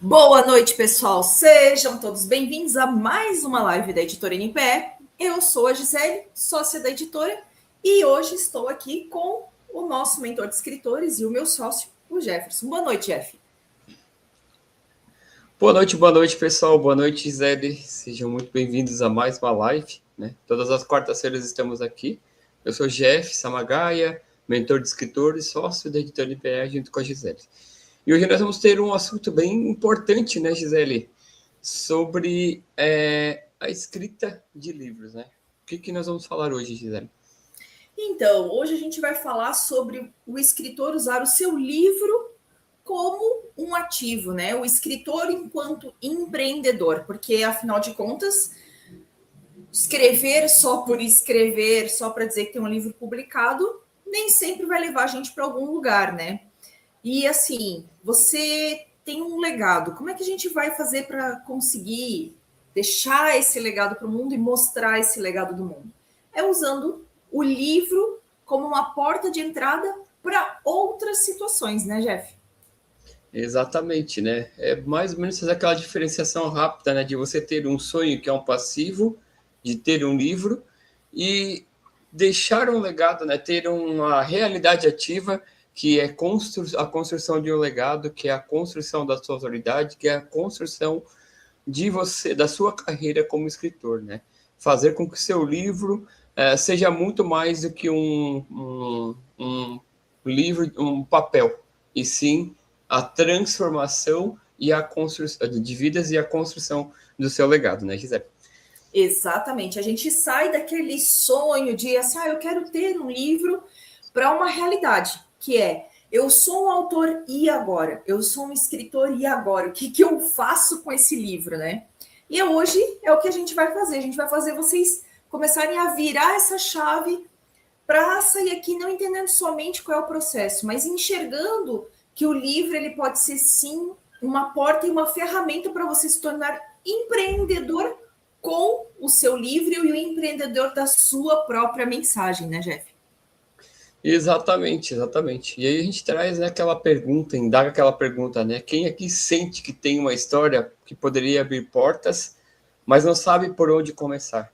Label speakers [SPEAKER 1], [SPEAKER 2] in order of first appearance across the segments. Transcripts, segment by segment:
[SPEAKER 1] Boa noite, pessoal. Sejam todos bem-vindos a mais uma live da Editora NPE. Eu sou a Gisele, sócia da editora, e hoje estou aqui com o nosso mentor de escritores e o meu sócio, o Jefferson. Boa noite, Jeff.
[SPEAKER 2] Boa noite, pessoal. Boa noite, Gisele. Sejam muito bem-vindos a mais uma live, né? Todas as quartas-feiras estamos aqui. Eu sou Jeff Samagaia, mentor de escritores, sócio da Editora NPE, junto com a Gisele. E hoje nós vamos ter um assunto bem importante, né, Gisele? Sobre a escrita de livros, né? O que nós vamos falar hoje, Gisele?
[SPEAKER 1] Então, hoje a gente vai falar sobre o escritor usar o seu livro como um ativo, né? O escritor enquanto empreendedor, porque afinal de contas, escrever só por escrever, só para dizer que tem um livro publicado, nem sempre vai levar a gente para algum lugar, né? E assim, você tem um legado. Como é que a gente vai fazer para conseguir deixar esse legado para o mundo e mostrar esse legado do mundo? É usando o livro como uma porta de entrada para outras situações, né, Jeff?
[SPEAKER 2] Exatamente, né? É mais ou menos fazer aquela diferenciação rápida, né? De você ter um sonho que é um passivo, de ter um livro, e deixar um legado, né? Ter uma realidade ativa, que é a construção de um legado, que é a construção da sua autoridade, que é a construção de você, da sua carreira como escritor, né? Fazer com que o seu livro seja muito mais do que um livro, um papel, e sim a transformação e a construção de vidas e a construção do seu legado, né, Gisele?
[SPEAKER 1] Exatamente. A gente sai daquele sonho de assim, eu quero ter um livro para uma realidade, que é eu sou um autor e agora? Eu sou um escritor e agora? O que eu faço com esse livro, né? E hoje é o que a gente vai fazer. A gente vai fazer vocês começarem a virar essa chave para sair aqui não entendendo somente qual é o processo, mas enxergando que o livro ele pode ser sim uma porta e uma ferramenta para você se tornar empreendedor com o seu livro e o empreendedor da sua própria mensagem, né, Jeff?
[SPEAKER 2] Exatamente, exatamente. E aí a gente traz, né, aquela pergunta, indaga aquela pergunta, né? Quem aqui sente que tem uma história que poderia abrir portas, mas não sabe por onde começar?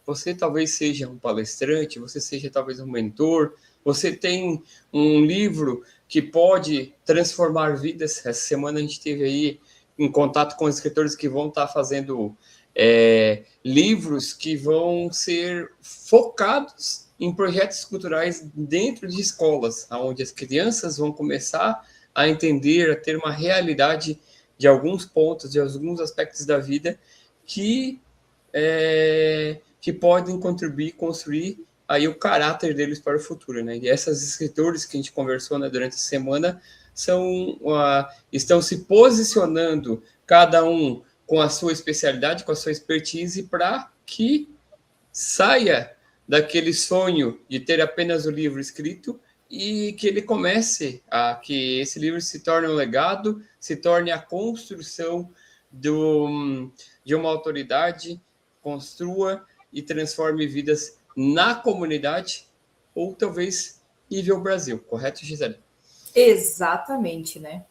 [SPEAKER 2] Você talvez seja um palestrante, você seja talvez um mentor, você tem um livro que pode transformar vidas. Essa semana a gente teve aí em contato com escritores que vão estar fazendo livros que vão ser focados em projetos culturais dentro de escolas, onde as crianças vão começar a entender, a ter uma realidade de alguns pontos, de alguns aspectos da vida que podem contribuir, construir aí o caráter deles para o futuro, né? E esses escritores que a gente conversou, né, durante a semana estão se posicionando, cada um com a sua especialidade, com a sua expertise, para que saia daquele sonho de ter apenas o livro escrito e que ele comece que esse livro se torne um legado, se torne a construção de uma autoridade, construa e transforme vidas na comunidade ou talvez nível Brasil, correto, Gisele?
[SPEAKER 1] Exatamente, né?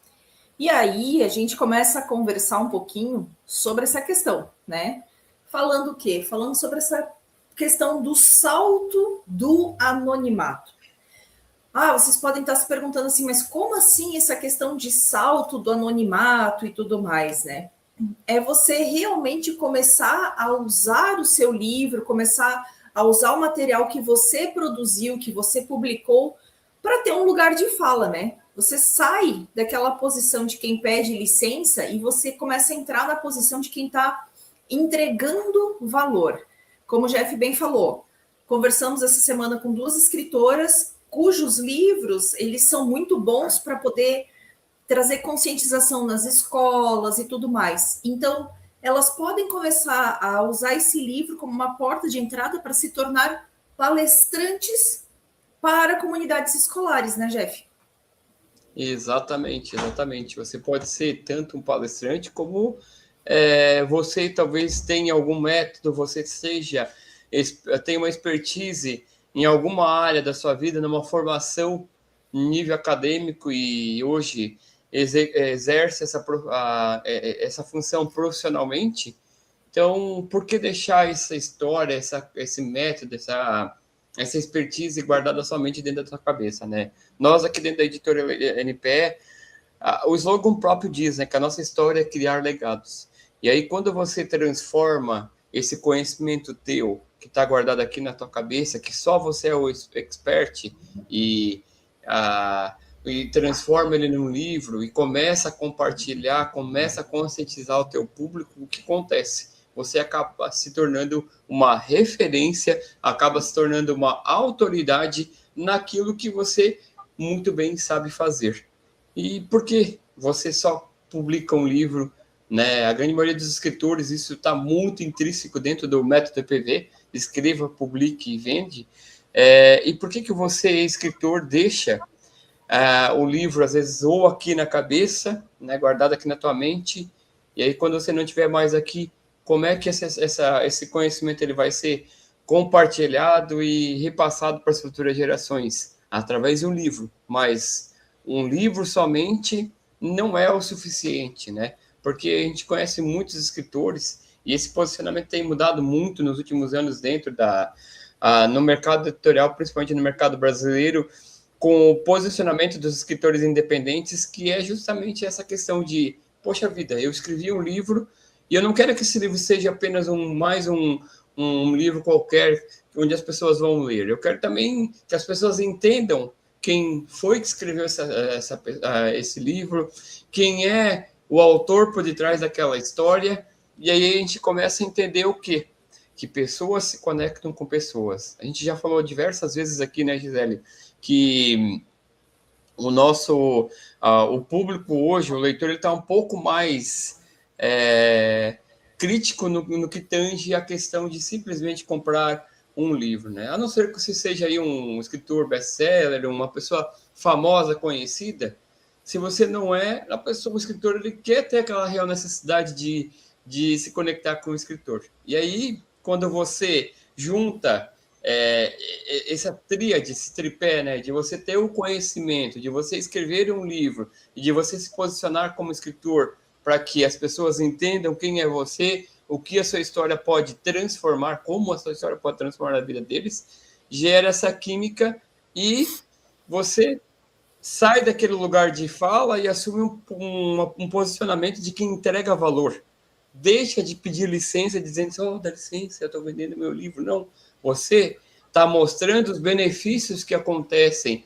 [SPEAKER 1] E aí a gente começa a conversar um pouquinho sobre essa questão, né? Falando o quê? Falando sobre essa questão do salto do anonimato. Vocês podem estar se perguntando assim, mas como assim essa questão de salto do anonimato e tudo mais, né? É você realmente começar a usar o seu livro, começar a usar o material que você produziu, que você publicou, para ter um lugar de fala, né? Você sai daquela posição de quem pede licença e você começa a entrar na posição de quem está entregando valor. Como o Jeff bem falou, conversamos essa semana com duas escritoras cujos livros eles são muito bons para poder trazer conscientização nas escolas e tudo mais. Então, elas podem começar a usar esse livro como uma porta de entrada para se tornar palestrantes para comunidades escolares, né, Jeff?
[SPEAKER 2] Exatamente, exatamente. Você pode ser tanto um palestrante como você talvez tenha algum método, você tenha uma expertise em alguma área da sua vida, numa formação em nível acadêmico, e hoje exerce essa função profissionalmente. Então, por que deixar essa história, esse método, essa expertise guardada somente dentro da sua cabeça, né? Nós aqui dentro da editora NPE, o slogan próprio diz, né, que a nossa história é criar legados. E aí, quando você transforma esse conhecimento teu, que está guardado aqui na tua cabeça, que só você é o expert, e transforma ele num livro, e começa a compartilhar, começa a conscientizar o teu público, o que acontece? Você acaba se tornando uma referência, acaba se tornando uma autoridade naquilo que você muito bem sabe fazer. E por que você só publica um livro, né? A grande maioria dos escritores, isso está muito intrínseco dentro do método EPV, escreva, publique e vende. E por que você, escritor, deixa o livro, às vezes, ou aqui na cabeça, né, guardado aqui na tua mente, e aí quando você não estiver mais aqui, como é que esse conhecimento ele vai ser compartilhado e repassado para as futuras gerações? Através de um livro. Mas um livro somente não é o suficiente, né? Porque a gente conhece muitos escritores e esse posicionamento tem mudado muito nos últimos anos dentro no mercado editorial, principalmente no mercado brasileiro, com o posicionamento dos escritores independentes, que é justamente essa questão de, poxa vida, eu escrevi um livro e eu não quero que esse livro seja apenas mais um livro qualquer onde as pessoas vão ler. Eu quero também que as pessoas entendam quem foi que escreveu esse livro, quem é o autor por detrás daquela história, e aí a gente começa a entender o quê? Que pessoas se conectam com pessoas. A gente já falou diversas vezes aqui, né, Gisele, que o público hoje, o leitor, ele está um pouco mais crítico no que tange a questão de simplesmente comprar um livro, né? A não ser que você seja aí um escritor best-seller, uma pessoa famosa, conhecida, se você não é, o escritor, ele quer ter aquela real necessidade de se conectar com o escritor. E aí, quando você junta essa tríade, esse tripé, né, de você ter o conhecimento, de você escrever um livro e de você se posicionar como escritor para que as pessoas entendam quem é você, o que a sua história pode transformar, como a sua história pode transformar a vida deles, gera essa química e você sai daquele lugar de fala e assume um posicionamento de quem entrega valor. Deixa de pedir licença, dizendo, dá licença, eu estou vendendo meu livro. Não, você está mostrando os benefícios que acontecem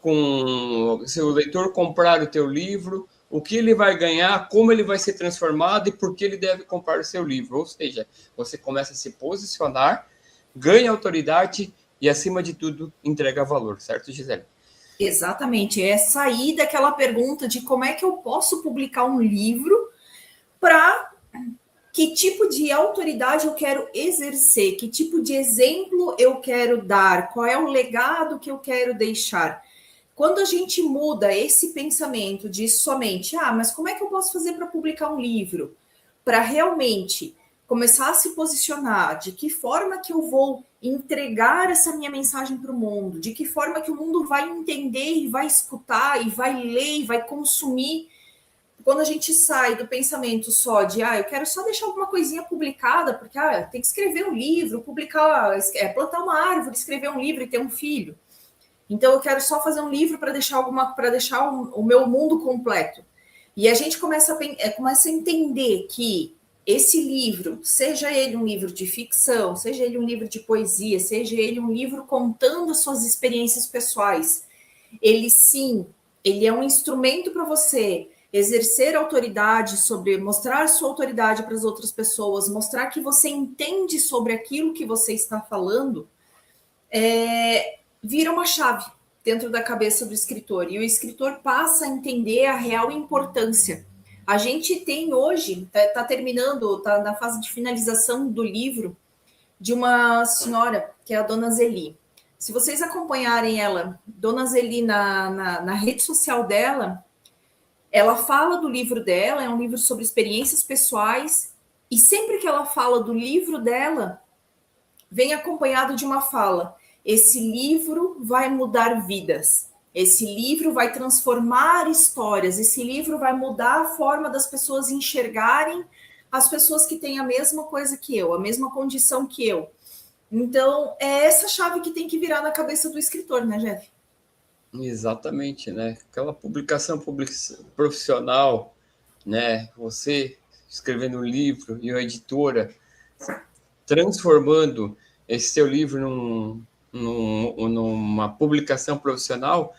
[SPEAKER 2] com se o leitor comprar o teu livro, o que ele vai ganhar, como ele vai ser transformado e por que ele deve comprar o seu livro. Ou seja, você começa a se posicionar, ganha autoridade e, acima de tudo, entrega valor. Certo, Gisele?
[SPEAKER 1] Exatamente. É sair daquela pergunta de como é que eu posso publicar um livro para que tipo de autoridade eu quero exercer, que tipo de exemplo eu quero dar, qual é o legado que eu quero deixar. Quando a gente muda esse pensamento de somente, mas como é que eu posso fazer para publicar um livro? Para realmente começar a se posicionar, de que forma que eu vou entregar essa minha mensagem para o mundo, de que forma que o mundo vai entender e vai escutar e vai ler e vai consumir. Quando a gente sai do pensamento só de, eu quero só deixar alguma coisinha publicada, porque tem que escrever um livro, publicar, plantar uma árvore, escrever um livro e ter um filho. Então eu quero só fazer um livro para deixar o meu mundo completo. E a gente começa a entender que esse livro, seja ele um livro de ficção, seja ele um livro de poesia, seja ele um livro contando suas experiências pessoais, ele é um instrumento para você exercer autoridade mostrar sua autoridade para as outras pessoas, mostrar que você entende sobre aquilo que você está falando, vira uma chave dentro da cabeça do escritor. E o escritor passa a entender a real importância. A gente tem hoje, está terminando, está na fase de finalização do livro de uma senhora, que é a Dona Zeli. Se vocês acompanharem ela, Dona Zeli, na rede social dela, ela fala do livro dela, é um livro sobre experiências pessoais, e sempre que ela fala do livro dela, vem acompanhado de uma fala: esse livro vai mudar vidas. Esse livro vai transformar histórias, esse livro vai mudar a forma das pessoas enxergarem as pessoas que têm a mesma coisa que eu, a mesma condição que eu. Então, é essa chave que tem que virar na cabeça do escritor, né, Jeff?
[SPEAKER 2] Exatamente, né? Aquela publicação profissional, né? Você escrevendo um livro e a editora transformando esse seu livro numa publicação profissional,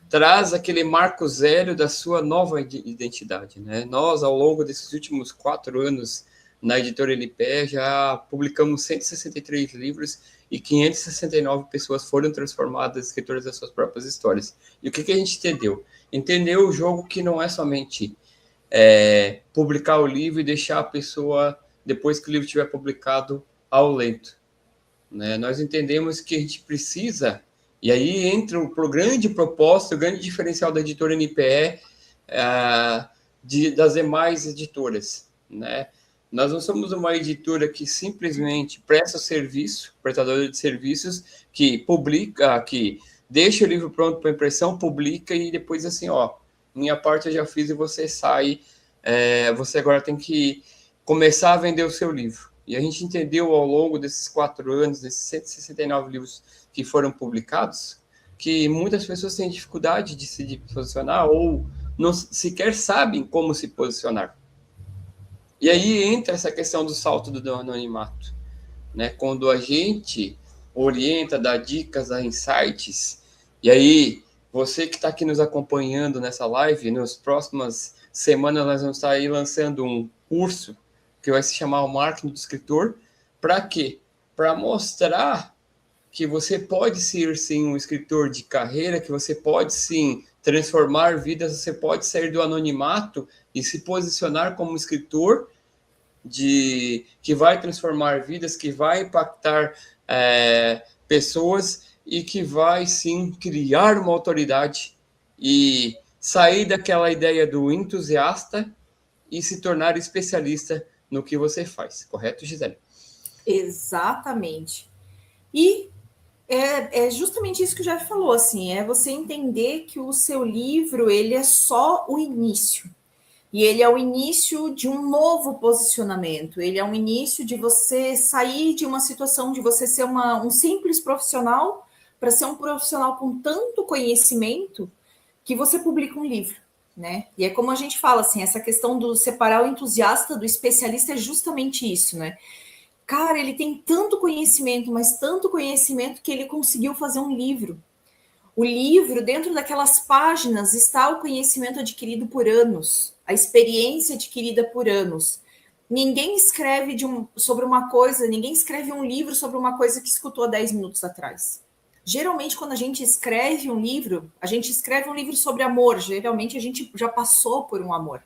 [SPEAKER 2] traz aquele marco zero da sua nova identidade, né? Nós, ao longo desses últimos 4 anos, na editora LPE, já publicamos 163 livros e 569 pessoas foram transformadas escritoras das suas próprias histórias. E o que a gente entendeu? Entendeu o jogo que não é somente publicar o livro e deixar a pessoa, depois que o livro estiver publicado, ao lento. Né? Nós entendemos que a gente precisa, e aí entra o grande propósito, o grande diferencial da editora NPE das demais editoras. Né? Nós não somos uma editora que simplesmente presta serviço, prestadora de serviços, que publica, que deixa o livro pronto para impressão, publica e depois assim, ó, minha parte eu já fiz e você sai, você agora tem que começar a vender o seu livro. E a gente entendeu ao longo desses 4 anos, desses 169 livros que foram publicados, que muitas pessoas têm dificuldade de se posicionar ou não sequer sabem como se posicionar. E aí entra essa questão do salto do anonimato. Né? Quando a gente orienta, dá dicas, dá insights, e aí você que está aqui nos acompanhando nessa live, nas próximas semanas nós vamos estar aí lançando um curso que vai se chamar o Marketing do Escritor. Para quê? Para mostrar que você pode ser, sim, um escritor de carreira, que você pode, sim, transformar vidas, você pode sair do anonimato e se posicionar como escritor que vai transformar vidas, que vai impactar pessoas e que vai, sim, criar uma autoridade e sair daquela ideia do entusiasta e se tornar especialista no que você faz. Correto, Gisele?
[SPEAKER 1] Exatamente. E é justamente isso que o Jeff falou, assim, é você entender que o seu livro, ele é só o início. E ele é o início de um novo posicionamento, ele é um início de você sair de uma situação de você ser um simples profissional para ser um profissional com tanto conhecimento que você publica um livro, né? E é como a gente fala, assim, essa questão do separar o entusiasta do especialista é justamente isso, né? Cara, ele tem tanto conhecimento, mas tanto conhecimento que ele conseguiu fazer um livro. O livro, dentro daquelas páginas, está o conhecimento adquirido por anos, a experiência adquirida por anos. Ninguém escreve sobre uma coisa, ninguém escreve um livro sobre uma coisa que escutou há 10 minutos atrás. Geralmente, quando a gente escreve um livro, a gente escreve um livro sobre amor. Geralmente, a gente já passou por um amor.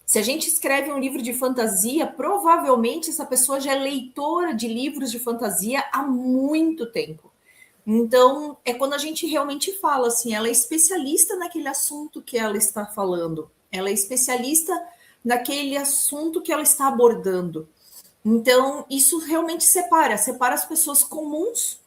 [SPEAKER 1] Se a gente escreve um livro de fantasia, provavelmente essa pessoa já é leitora de livros de fantasia há muito tempo. Então, é quando a gente realmente fala assim, ela é especialista naquele assunto que ela está falando. Ela é especialista naquele assunto que ela está abordando. Então, isso realmente separa as pessoas comuns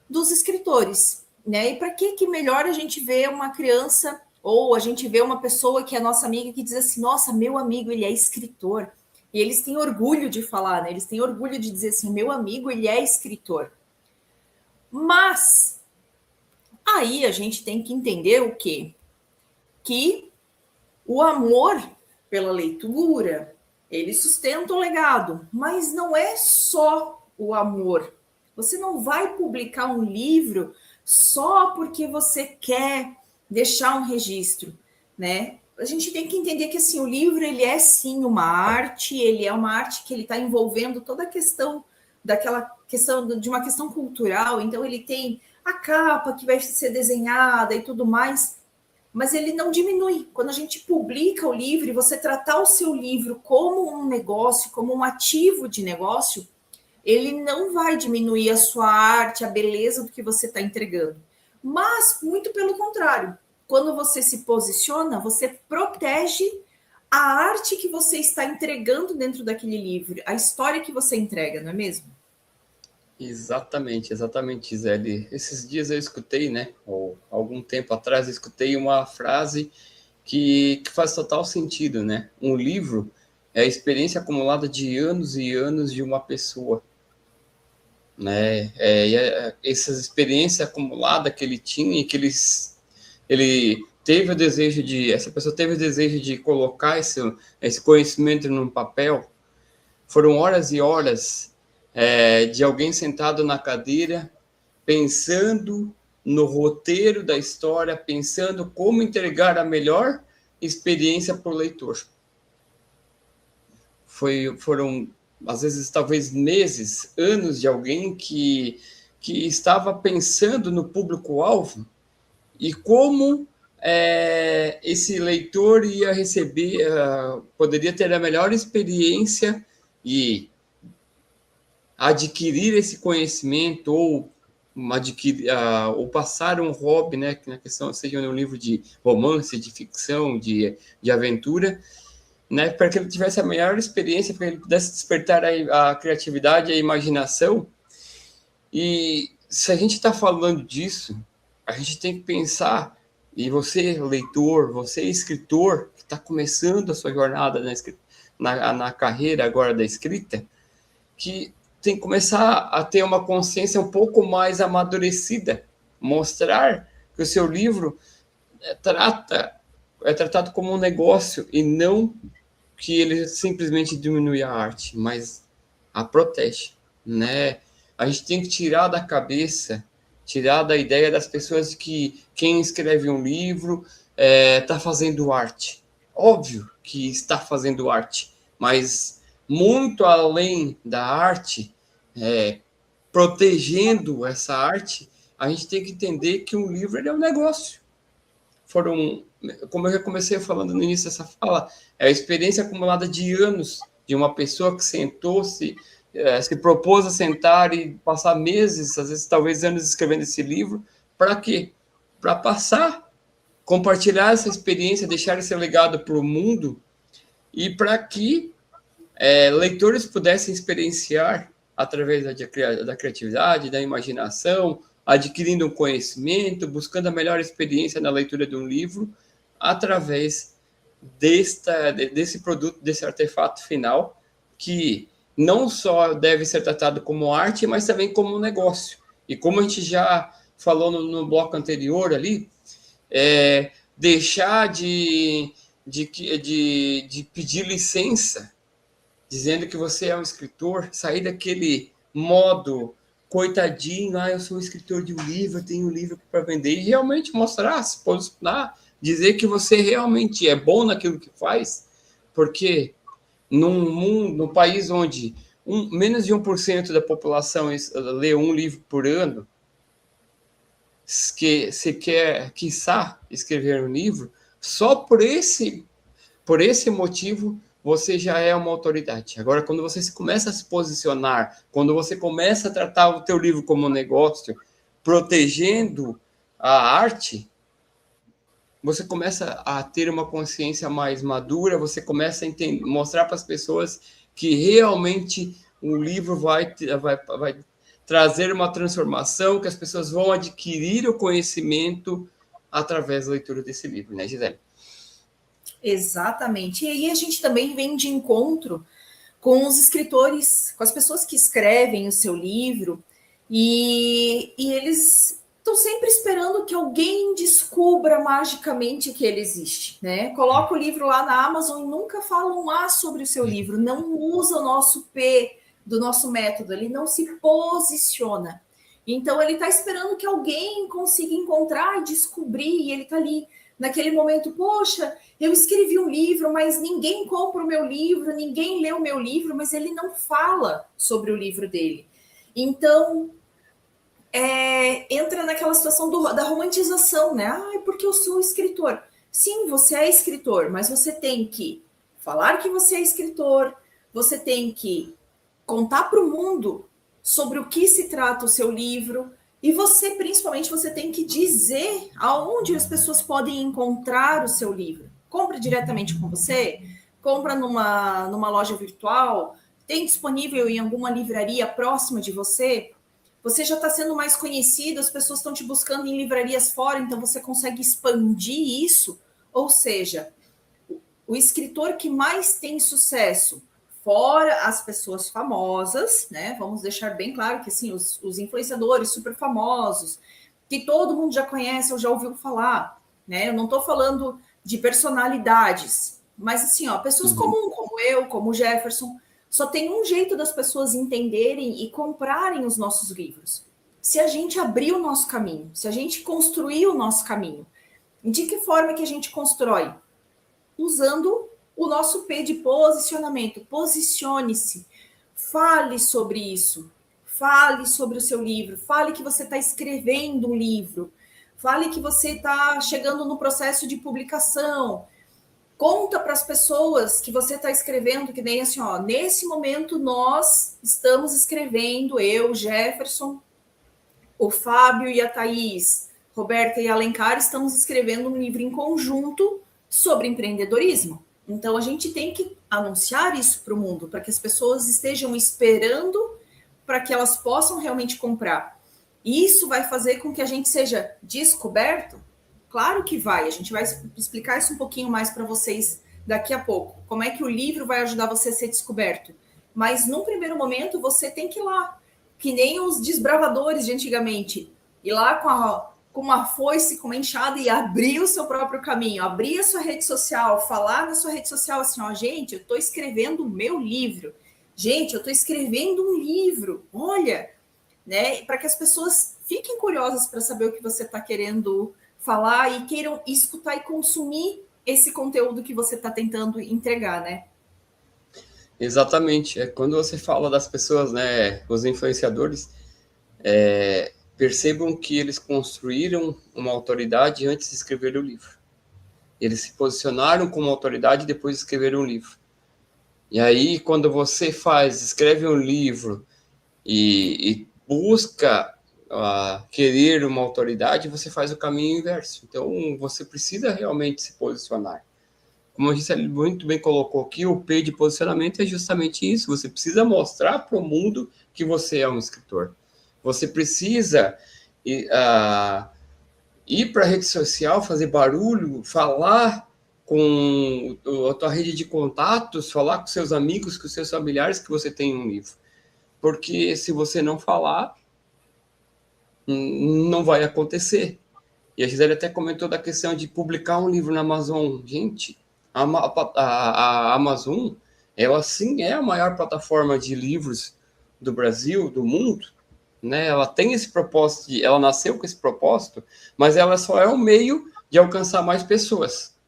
[SPEAKER 1] dos escritores, né? E para que melhor a gente vê uma criança ou a gente vê uma pessoa que é nossa amiga que diz assim, nossa, meu amigo, ele é escritor. E eles têm orgulho de falar, né? Eles têm orgulho de dizer assim, meu amigo, ele é escritor. Mas aí a gente tem que entender o quê? Que o amor pela leitura, ele sustenta o legado, mas não é só o amor. Você não vai publicar um livro só porque você quer deixar um registro, né? A gente tem que entender que assim, o livro ele é sim uma arte, ele é uma arte que ele está envolvendo toda a questão daquela questão de uma questão cultural, então ele tem a capa que vai ser desenhada e tudo mais, mas ele não diminui. Quando a gente publica o livro e você tratar o seu livro como um negócio, como um ativo de negócio, ele não vai diminuir a sua arte, a beleza do que você está entregando. Mas, muito pelo contrário, quando você se posiciona, você protege a arte que você está entregando dentro daquele livro, a história que você entrega, não é mesmo?
[SPEAKER 2] Exatamente, exatamente, Gisele. Esses dias eu escutei, né, ou algum tempo atrás, eu escutei uma frase que faz total sentido, né? Um livro é a experiência acumulada de anos e anos de uma pessoa, né? Essa experiência acumulada que ele tinha, ele teve o desejo de, essa pessoa teve o desejo de colocar esse conhecimento num papel. Foram horas e horas de alguém sentado na cadeira, pensando no roteiro da história, pensando como entregar a melhor experiência para o leitor. Foram, às vezes, talvez meses, anos de alguém que estava pensando no público-alvo e como esse leitor ia receber, poderia ter a melhor experiência e adquirir esse conhecimento ou passar um hobby, né, que na questão seja um livro de romance, de ficção, de aventura, né, para que ele tivesse a melhor experiência, para que ele pudesse despertar a criatividade, a imaginação. E se a gente está falando disso, a gente tem que pensar, e você, leitor, você, escritor, que está começando a sua jornada na carreira agora da escrita, que tem que começar a ter uma consciência um pouco mais amadurecida, mostrar que o seu livro é tratado como um negócio e não que ele simplesmente diminui a arte, mas a protege, né? A gente tem que tirar da cabeça, tirar da ideia das pessoas que quem escreve um livro está fazendo arte. Óbvio que está fazendo arte, mas muito além da arte, protegendo essa arte, a gente tem que entender que um livro é um negócio. Como eu já comecei falando no início dessa fala, é a experiência acumulada de anos de uma pessoa que sentou, se propôs a sentar e passar meses, às vezes talvez anos escrevendo esse livro. Para quê? Para passar, compartilhar essa experiência, deixar esse legado para o mundo e para que leitores pudessem experienciar através da criatividade, da imaginação, adquirindo um conhecimento, buscando a melhor experiência na leitura de um livro, através desse produto, desse artefato final, que não só deve ser tratado como arte, mas também como um negócio. E como a gente já falou no bloco anterior ali, deixar de pedir licença, dizendo que você é um escritor, sair daquele modo coitadinho, eu sou um escritor de um livro, eu tenho um livro para vender, e realmente mostrar, se posicionar, dizer que você realmente é bom naquilo que faz, porque num país onde menos de 1% da população lê um livro por ano, que se quer, quiçá, escrever um livro, só por esse motivo você já é uma autoridade. Agora, quando você começa a se posicionar, quando você começa a tratar o teu livro como um negócio, protegendo a arte, você começa a ter uma consciência mais madura, você começa a mostrar para as pessoas que realmente o livro vai trazer uma transformação, que as pessoas vão adquirir o conhecimento através da leitura desse livro, né, Gisele?
[SPEAKER 1] Exatamente. E aí a gente também vem de encontro com os escritores, com as pessoas que escrevem o seu livro, e eles estão sempre esperando que alguém descubra magicamente que ele existe, né? Coloca o livro lá na Amazon e nunca falam sobre o seu livro, não usa o nosso P do nosso método, ele não se posiciona. Então ele está esperando que alguém consiga encontrar e descobrir, e ele está ali naquele momento, poxa, eu escrevi um livro, mas ninguém compra o meu livro, ninguém lê o meu livro, mas ele não fala sobre o livro dele. Então, entra naquela situação da romantização, né? Porque eu sou escritor. Sim, você é escritor, mas você tem que falar que você é escritor, você tem que contar para o mundo sobre o que se trata o seu livro, e você, principalmente, você tem que dizer aonde as pessoas podem encontrar o seu livro. Compra diretamente com você, compra numa loja virtual, tem disponível em alguma livraria próxima de você. você já está sendo mais conhecido, as pessoas estão te buscando em livrarias fora, então você consegue expandir isso. Ou seja, o escritor que mais tem sucesso, fora as pessoas famosas, né? Vamos deixar bem claro que assim, os influenciadores super famosos, que todo mundo já conhece ou já ouviu falar, né? Eu não estou falando de personalidades, mas assim, ó, pessoas comuns, como eu, como o Jefferson. Só tem um jeito das pessoas entenderem e comprarem os nossos livros. Se a gente abrir o nosso caminho, se a gente construir o nosso caminho. E de que forma que a gente constrói? Usando o nosso P de posicionamento. Posicione-se. Fale sobre isso. Fale sobre o seu livro. Fale que você está escrevendo um livro. Fale que você está chegando no processo de publicação. Conta para as pessoas que você está escrevendo, que nem assim, ó, nesse momento nós estamos escrevendo, eu, Jefferson, o Fábio e a Thaís, Roberta e Alencar, estamos escrevendo um livro em conjunto sobre empreendedorismo. Então a gente tem que anunciar isso para o mundo, para que as pessoas estejam esperando para que elas possam realmente comprar. Isso vai fazer com que a gente seja descoberto. Claro que vai, a gente vai explicar isso um pouquinho mais para vocês daqui a pouco. Como é que o livro vai ajudar você a ser descoberto. Mas, num primeiro momento, você tem que ir lá, que nem os desbravadores de antigamente, ir lá com uma foice, com uma enxada e abrir o seu próprio caminho, abrir a sua rede social, falar na sua rede social assim, ó, gente, eu estou escrevendo o meu livro. Gente, eu estou escrevendo um livro. Olha, né? Para que as pessoas fiquem curiosas para saber o que você está querendo falar e queiram escutar e consumir esse conteúdo que você está tentando entregar, né?
[SPEAKER 2] Exatamente. Quando você fala das pessoas, né, os influenciadores, percebam que eles construíram uma autoridade antes de escrever o livro. Eles se posicionaram como autoridade depois de escrever um livro. E aí, quando você escreve um livro e busca querer uma autoridade, você faz o caminho inverso. Então, você precisa realmente se posicionar. Como a gente muito bem colocou aqui, o P de posicionamento é justamente isso. Você precisa mostrar para o mundo que você é um escritor. Você precisa ir para a rede social, fazer barulho, falar com a tua rede de contatos, falar com seus amigos, com seus familiares que você tem um livro. Porque se você não falar, não vai acontecer. E a Gisele até comentou da questão de publicar um livro na Amazon. Gente, a Amazon, ela sim é a maior plataforma de livros do Brasil, do mundo, né? Ela tem esse propósito, ela nasceu com esse propósito, mas ela só é um meio de alcançar mais pessoas.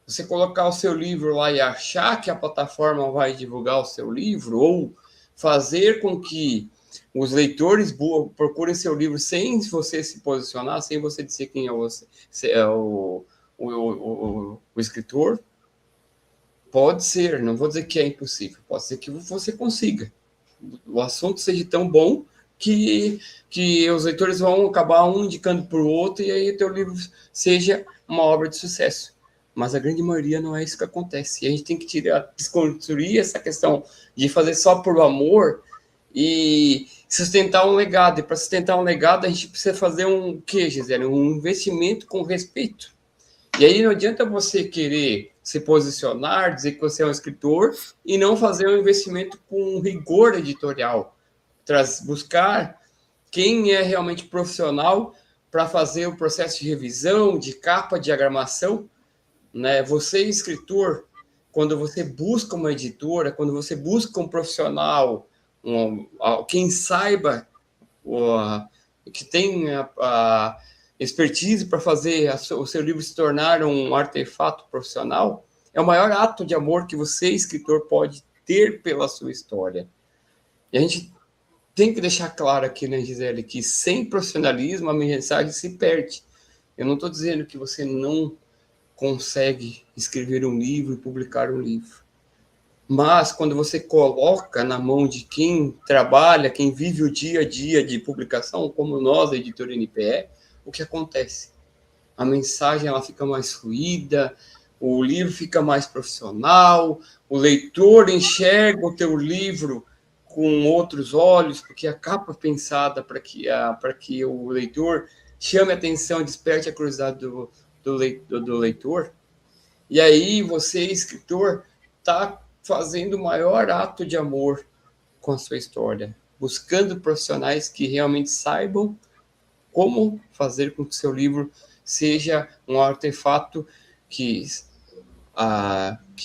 [SPEAKER 2] Você colocar o seu livro lá e achar que a plataforma vai divulgar o seu livro, ou fazer com que os leitores procurem seu livro sem você se posicionar, sem você dizer quem é você, o escritor, pode ser, não vou dizer que é impossível, pode ser que você consiga. O assunto seja tão bom que os leitores vão acabar um indicando para o outro e aí o teu livro seja uma obra de sucesso. Mas a grande maioria não é isso que acontece. E a gente tem que desconstruir essa questão de fazer só por amor e sustentar um legado. E para sustentar um legado, a gente precisa fazer um quê, Gisele? Um investimento com respeito. E aí não adianta você querer se posicionar, dizer que você é um escritor e não fazer um investimento com rigor editorial. Buscar quem é realmente profissional para fazer o processo de revisão, de capa, de diagramação, né? Você, escritor, quando você busca uma editora, quando você busca um profissional, quem saiba, que tem a expertise para fazer o seu livro se tornar um artefato profissional, é o maior ato de amor que você, escritor, pode ter pela sua história. E a gente tem que deixar claro aqui, né, Gisele, que sem profissionalismo a mensagem se perde. Eu não estou dizendo que você não consegue escrever um livro e publicar um livro. Mas quando você coloca na mão de quem trabalha, quem vive o dia a dia de publicação, como nós, a editora NPE, o que acontece? A mensagem ela fica mais fluida, o livro fica mais profissional, o leitor enxerga o teu livro com outros olhos, porque a capa é pensada para que o leitor chame a atenção, desperte a curiosidade do leitor. E aí você, escritor, está fazendo o maior ato de amor com a sua história, buscando profissionais que realmente saibam como fazer com que o seu livro seja um artefato que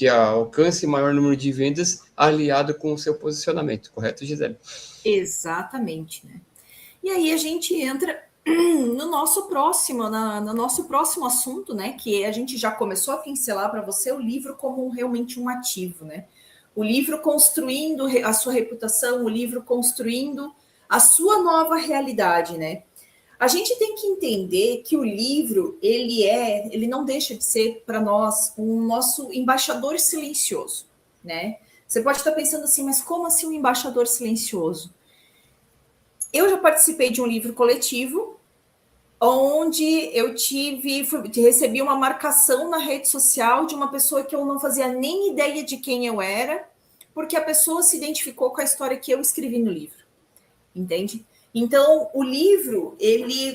[SPEAKER 2] alcance maior número de vendas aliado com o seu posicionamento, correto, Gisele?
[SPEAKER 1] Exatamente, né? E aí a gente entra no nosso próximo assunto, né? Que a gente já começou a pincelar para você o livro como realmente um ativo, né? O livro construindo a sua reputação, o livro construindo a sua nova realidade, né? A gente tem que entender que o livro, ele não deixa de ser para nós um nosso embaixador silencioso, né? Você pode estar pensando assim, mas como assim um embaixador silencioso? Eu já participei de um livro coletivo onde eu recebi uma marcação na rede social de uma pessoa que eu não fazia nem ideia de quem eu era, porque a pessoa se identificou com a história que eu escrevi no livro, entende? Então, o livro,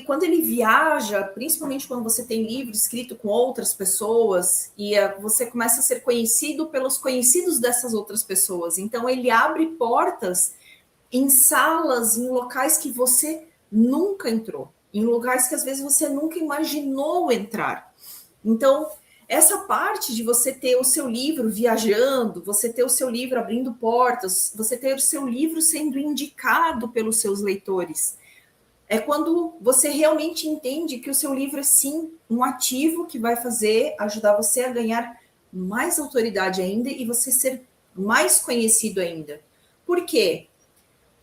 [SPEAKER 1] quando ele viaja, principalmente quando você tem livro escrito com outras pessoas, e você começa a ser conhecido pelos conhecidos dessas outras pessoas, então ele abre portas em salas, em locais que você nunca entrou, em lugares que às vezes você nunca imaginou entrar. Então, essa parte de você ter o seu livro viajando, você ter o seu livro abrindo portas, você ter o seu livro sendo indicado pelos seus leitores, é quando você realmente entende que o seu livro é sim um ativo que vai ajudar você a ganhar mais autoridade ainda e você ser mais conhecido ainda. Por quê?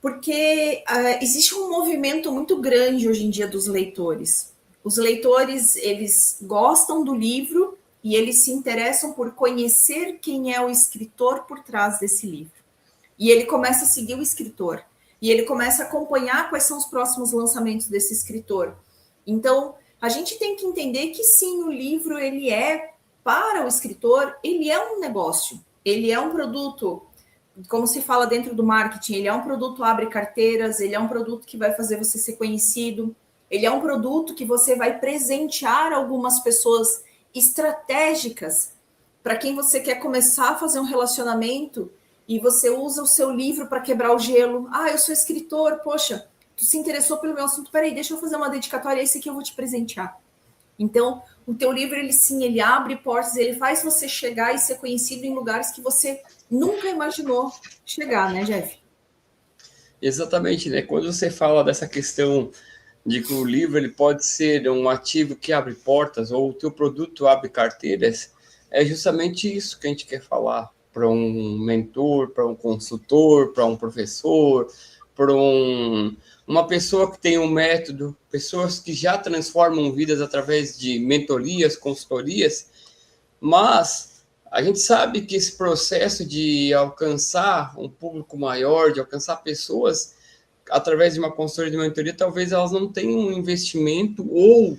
[SPEAKER 1] Porque existe um movimento muito grande hoje em dia dos leitores. Os leitores, eles gostam do livro e eles se interessam por conhecer quem é o escritor por trás desse livro. E ele começa a seguir o escritor. E ele começa a acompanhar quais são os próximos lançamentos desse escritor. Então, a gente tem que entender que sim, o livro, ele é, para o escritor, ele é um negócio. Ele é um produto, como se fala dentro do marketing, ele é um produto abre carteiras, ele é um produto que vai fazer você ser conhecido, ele é um produto que você vai presentear algumas pessoas estratégicas para quem você quer começar a fazer um relacionamento e você usa o seu livro para quebrar o gelo. Ah, eu sou escritor, poxa, tu se interessou pelo meu assunto, peraí, deixa eu fazer uma dedicatória, esse aqui eu vou te presentear. Então, o teu livro, ele abre portas, ele faz você chegar e ser conhecido em lugares que você nunca imaginou chegar, né, Jeff?
[SPEAKER 2] Exatamente, né? Quando você fala dessa questão de que o livro ele pode ser um ativo que abre portas ou o teu produto abre carteiras, é justamente isso que a gente quer falar para um mentor, para um consultor, para um professor, para uma pessoa que tem um método, pessoas que já transformam vidas através de mentorias, consultorias, mas a gente sabe que esse processo de alcançar um público maior, de alcançar pessoas através de uma consultoria de mentoria, talvez elas não tenham um investimento ou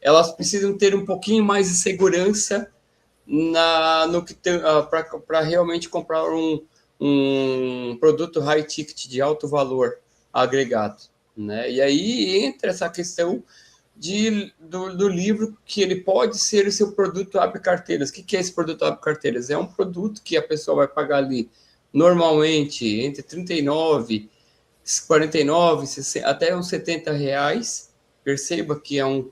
[SPEAKER 2] elas precisam ter um pouquinho mais de segurança no que para realmente comprar um produto high ticket de alto valor agregado, né? E aí entra essa questão do livro, que ele pode ser o seu produto abre carteiras. O que é esse produto abre carteiras? É um produto que a pessoa vai pagar ali normalmente entre 39, 49, 60, até uns 70 reais. Perceba que é um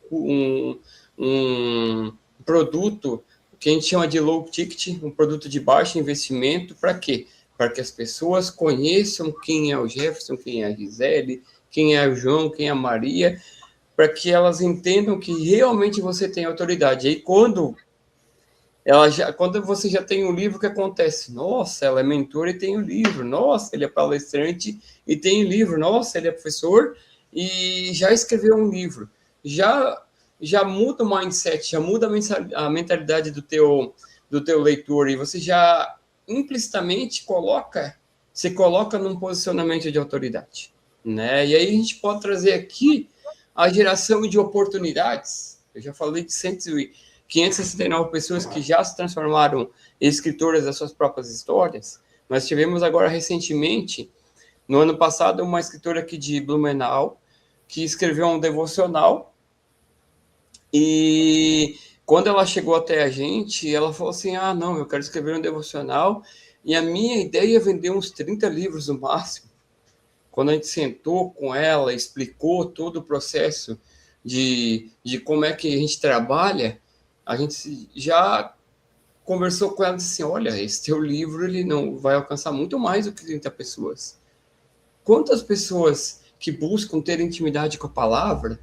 [SPEAKER 2] produto que a gente chama de low ticket, um produto de baixo investimento. Para quê? Para que as pessoas conheçam quem é o Jefferson, quem é a Gisele, quem é o João, quem é a Maria, para que elas entendam que realmente você tem autoridade. E aí, quando você já tem um livro, o que acontece? Nossa, ela é mentora e tem um livro. Nossa, ele é palestrante e tem um livro. Nossa, ele é professor e já escreveu um livro. Já muda o mindset, já muda a mentalidade do teu leitor, e você já implicitamente se coloca num posicionamento de autoridade, né? E aí a gente pode trazer aqui a geração de oportunidades. Eu já falei de 569 pessoas que já se transformaram em escritoras das suas próprias histórias. Nós tivemos agora recentemente No ano passado, uma escritora aqui de Blumenau, que escreveu um devocional, e quando ela chegou até a gente, ela falou assim, não, eu quero escrever um devocional, e a minha ideia é vender uns 30 livros no máximo. Quando a gente sentou com ela, explicou todo o processo de como é que a gente trabalha, a gente já conversou com ela e disse assim, olha, esse teu livro ele não vai alcançar muito mais do que 30 pessoas. Quantas pessoas que buscam ter intimidade com a palavra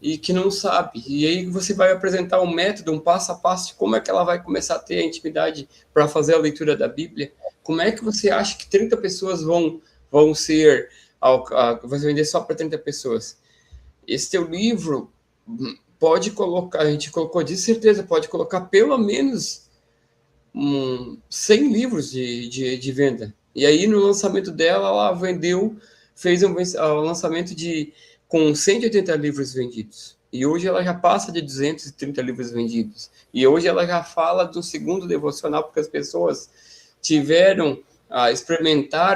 [SPEAKER 2] e que não sabe? E aí você vai apresentar um método, um passo a passo de como é que ela vai começar a ter a intimidade para fazer a leitura da Bíblia. Como é que você acha que 30 pessoas vão ser... Vai vender só para 30 pessoas? Esse teu livro pode colocar, a gente colocou de certeza, pode colocar pelo menos 100 livros de venda. E aí, no lançamento dela, ela fez um lançamento com 180 livros vendidos. E hoje ela já passa de 230 livros vendidos. E hoje ela já fala do segundo devocional, porque as pessoas tiveram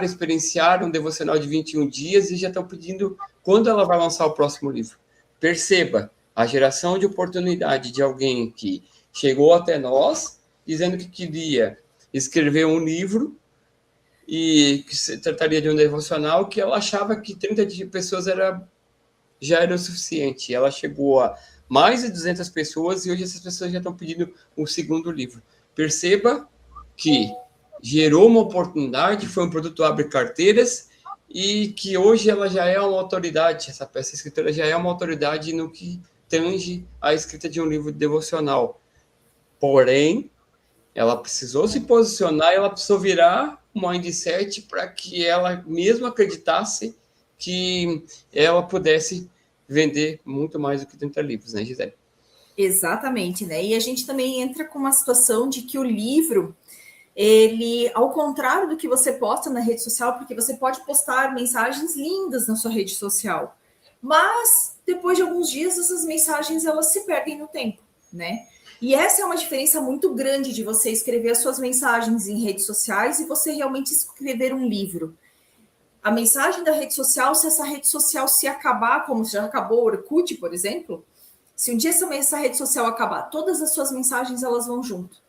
[SPEAKER 2] experienciaram um devocional de 21 dias e já estão pedindo quando ela vai lançar o próximo livro. Perceba a geração de oportunidade de alguém que chegou até nós dizendo que queria escrever um livro e que se trataria de um devocional, que ela achava que 30 pessoas já era o suficiente. Ela chegou a mais de 200 pessoas e hoje essas pessoas já estão pedindo um segundo livro. Perceba que gerou uma oportunidade, foi um produto abre carteiras e que hoje ela já é uma autoridade, essa escritora já é uma autoridade no que tange a escrita de um livro devocional. Porém, ela precisou se posicionar, ela precisou virar um mindset para que ela mesma acreditasse que ela pudesse vender muito mais do que 30 livros, né, Gisele?
[SPEAKER 1] Exatamente, né? E a gente também entra com uma situação de que o livro, ele, ao contrário do que você posta na rede social, porque você pode postar mensagens lindas na sua rede social, mas depois de alguns dias essas mensagens elas se perdem no tempo, né? E essa é uma diferença muito grande de você escrever as suas mensagens em redes sociais e você realmente escrever um livro. A mensagem da rede social, se essa rede social se acabar, como já acabou o Orkut, por exemplo, se um dia essa rede social acabar, todas as suas mensagens elas vão junto.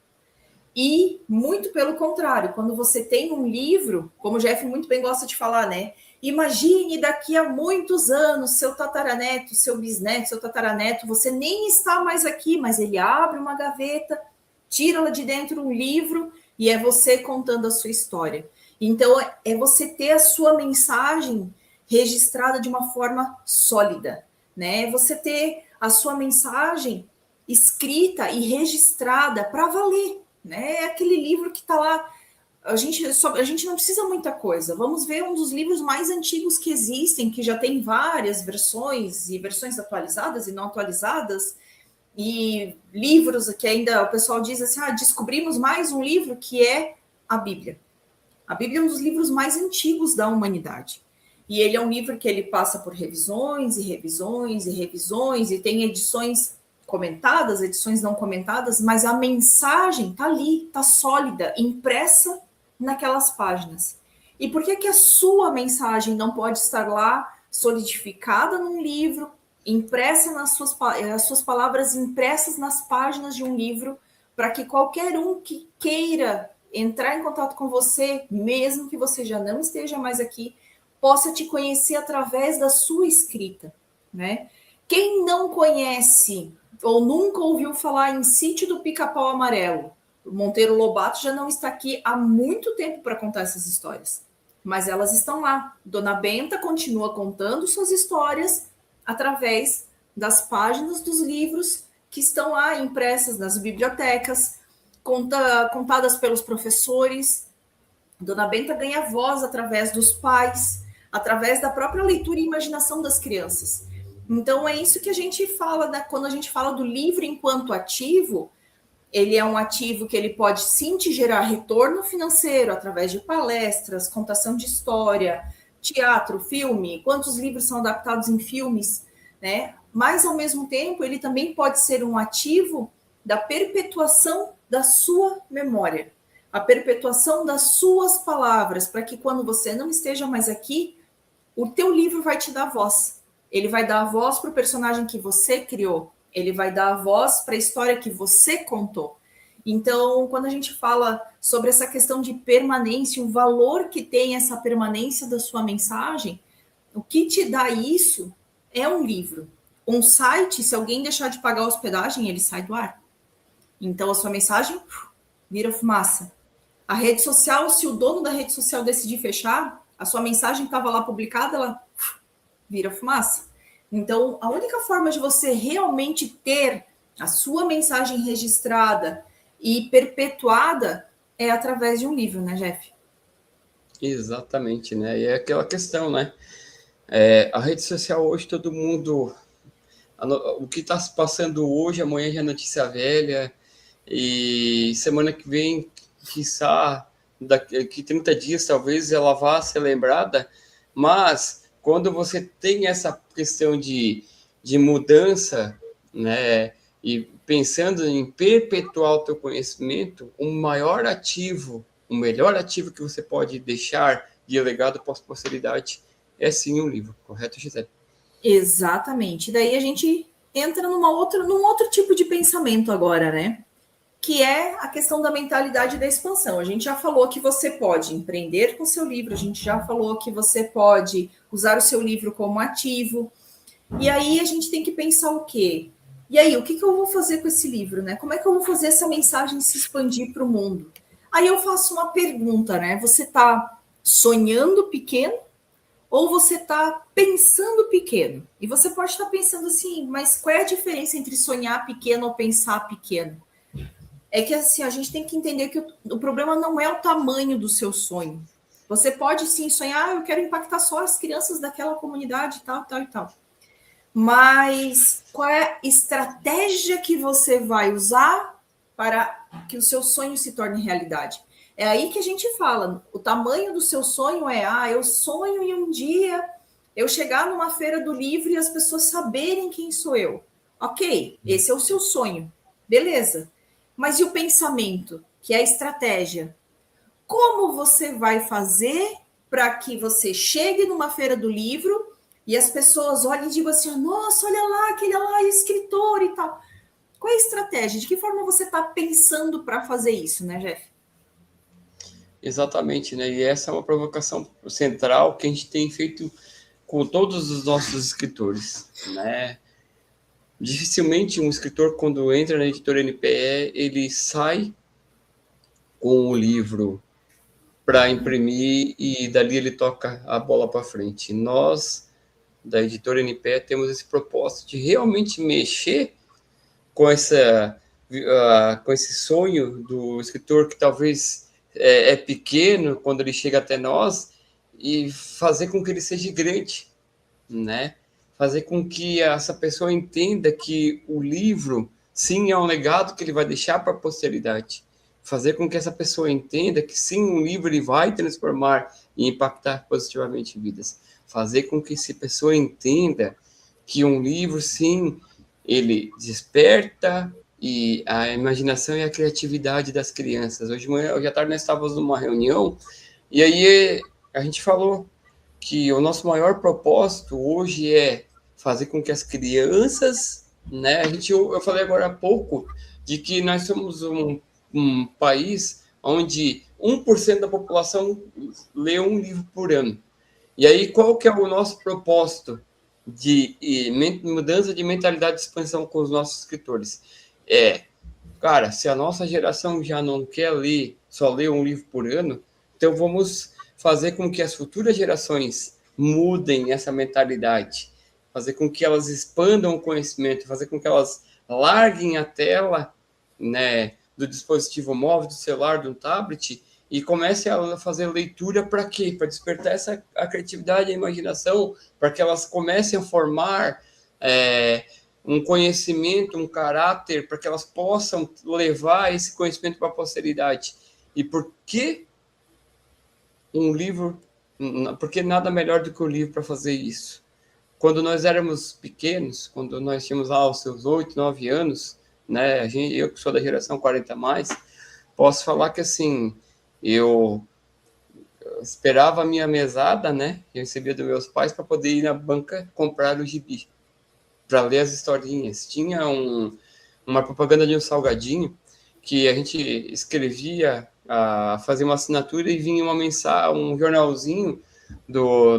[SPEAKER 1] E, muito pelo contrário, quando você tem um livro, como o Jeff muito bem gosta de falar, né? Imagine daqui a muitos anos, seu tataraneto, seu bisneto, seu tataraneto, você nem está mais aqui, mas ele abre uma gaveta, tira lá de dentro um livro e é você contando a sua história. Então, é você ter a sua mensagem registrada de uma forma sólida, né? Você ter a sua mensagem escrita e registrada para valer, né? É aquele livro que está lá. A gente não precisa muita coisa. Vamos ver um dos livros mais antigos que existem, que já tem várias versões, e versões atualizadas e não atualizadas, e livros que ainda o pessoal diz assim, descobrimos mais um livro que é a Bíblia. A Bíblia é um dos livros mais antigos da humanidade. E ele é um livro que ele passa por revisões e revisões e revisões, e tem edições comentadas, edições não comentadas, mas a mensagem está ali, está sólida, impressa naquelas páginas. E por que a sua mensagem não pode estar lá, solidificada num livro, impressa as suas palavras impressas nas páginas de um livro, para que qualquer um que queira entrar em contato com você, mesmo que você já não esteja mais aqui, possa te conhecer através da sua escrita, né? Quem não conhece ou nunca ouviu falar em Sítio do Pica-Pau Amarelo, o Monteiro Lobato já não está aqui há muito tempo para contar essas histórias, mas elas estão lá. Dona Benta continua contando suas histórias através das páginas dos livros que estão lá impressas nas bibliotecas, contadas pelos professores. Dona Benta ganha voz através dos pais, através da própria leitura e imaginação das crianças. Então, é isso que a gente fala, né? Quando a gente fala do livro enquanto ativo, ele é um ativo que ele pode sim te gerar retorno financeiro através de palestras, contação de história, teatro, filme, quantos livros são adaptados em filmes, né? Mas, ao mesmo tempo, ele também pode ser um ativo da perpetuação da sua memória. a perpetuação das suas palavras, para que quando você não esteja mais aqui, o teu livro vai te dar voz. Ele vai dar voz para o personagem que você criou. Ele vai dar voz para a história que você contou. Então, quando a gente fala sobre essa questão de permanência, o valor que tem essa permanência da sua mensagem, o que te dá isso é um livro. Um site, se alguém deixar de pagar a hospedagem, ele sai do ar. Então, a sua mensagem vira fumaça. A rede social, se o dono da rede social decidir fechar, a sua mensagem estava lá publicada, ela vira fumaça. Então, a única forma de você realmente ter a sua mensagem registrada e perpetuada é através de um livro, né, Jeff?
[SPEAKER 2] Exatamente, né? E é aquela questão, né? A rede social hoje, todo mundo... O que está se passando hoje, amanhã já é notícia velha, e semana que vem, quiçá, daqui 30 dias, talvez ela vá ser lembrada, mas quando você tem essa questão de mudança, né, e pensando em perpetuar o teu conhecimento, o maior ativo, o melhor ativo que você pode deixar de legado para a posteridade é sim um livro, correto, Gisele?
[SPEAKER 1] Exatamente. Daí a gente entra num outro tipo de pensamento agora, né? Que é a questão da mentalidade da expansão. A gente já falou que você pode empreender com seu livro, a gente já falou que você pode usar o seu livro como ativo. E aí a gente tem que pensar o quê? E aí, o que eu vou fazer com esse livro, né? Como é que eu vou fazer essa mensagem se expandir para o mundo? Aí eu faço uma pergunta, né? Você está sonhando pequeno ou você está pensando pequeno? E você pode estar pensando assim, mas qual é a diferença entre sonhar pequeno ou pensar pequeno? É que assim, a gente tem que entender que o problema não é o tamanho do seu sonho. Você pode sim sonhar, eu quero impactar só as crianças daquela comunidade, tal, tal e tal. Mas qual é a estratégia que você vai usar para que o seu sonho se torne realidade? É aí que a gente fala, o tamanho do seu sonho é, eu sonho em um dia eu chegar numa feira do livro e as pessoas saberem quem sou eu. Ok, esse é o seu sonho, beleza. Mas e o pensamento, que é a estratégia? Como você vai fazer para que você chegue numa feira do livro e as pessoas olhem e digam assim, nossa, olha lá, aquele lá é escritor e tal. Qual é a estratégia? De que forma você está pensando para fazer isso, né, Jeff?
[SPEAKER 2] Exatamente, né? E essa é uma provocação central que a gente tem feito com todos os nossos escritores, né? Dificilmente um escritor, quando entra na editora NPE, ele sai com o livro para imprimir e dali ele toca a bola para frente. Nós, da editora NPE, temos esse propósito de realmente mexer com com esse sonho do escritor que talvez é pequeno quando ele chega até nós e fazer com que ele seja grande, né? Fazer com que essa pessoa entenda que o livro, sim, é um legado que ele vai deixar para a posteridade. Fazer com que essa pessoa entenda que, sim, um livro ele vai transformar e impactar positivamente vidas. Fazer com que essa pessoa entenda que um livro, sim, ele desperta e a imaginação e a criatividade das crianças. Hoje à tarde nós estávamos numa reunião e aí a gente falou que o nosso maior propósito hoje é fazer com que as crianças, né? Eu falei agora há pouco de que nós somos um país onde 1% da população lê um livro por ano. E aí, qual que é o nosso propósito de mudança de mentalidade de expansão com os nossos escritores? Cara, se a nossa geração já não quer ler, só ler um livro por ano, então vamos fazer com que as futuras gerações mudem essa mentalidade, fazer com que elas expandam o conhecimento, fazer com que elas larguem a tela, né, do dispositivo móvel, do celular, do tablet e comecem a fazer leitura para quê? Para despertar a criatividade, a imaginação, para que elas comecem a formar um conhecimento, um caráter, para que elas possam levar esse conhecimento para a posteridade. E por que um livro? Porque nada melhor do que o livro para fazer isso. Quando nós éramos pequenos, quando nós tínhamos lá os seus 8, 9 anos, né? Eu que sou da geração 40 mais, posso falar que, assim, eu esperava a minha mesada, né? Eu recebia dos meus pais para poder ir na banca comprar o gibi, para ler as historinhas. Tinha uma propaganda de um salgadinho que a gente escrevia, fazia uma assinatura e vinha uma mensagem, um jornalzinho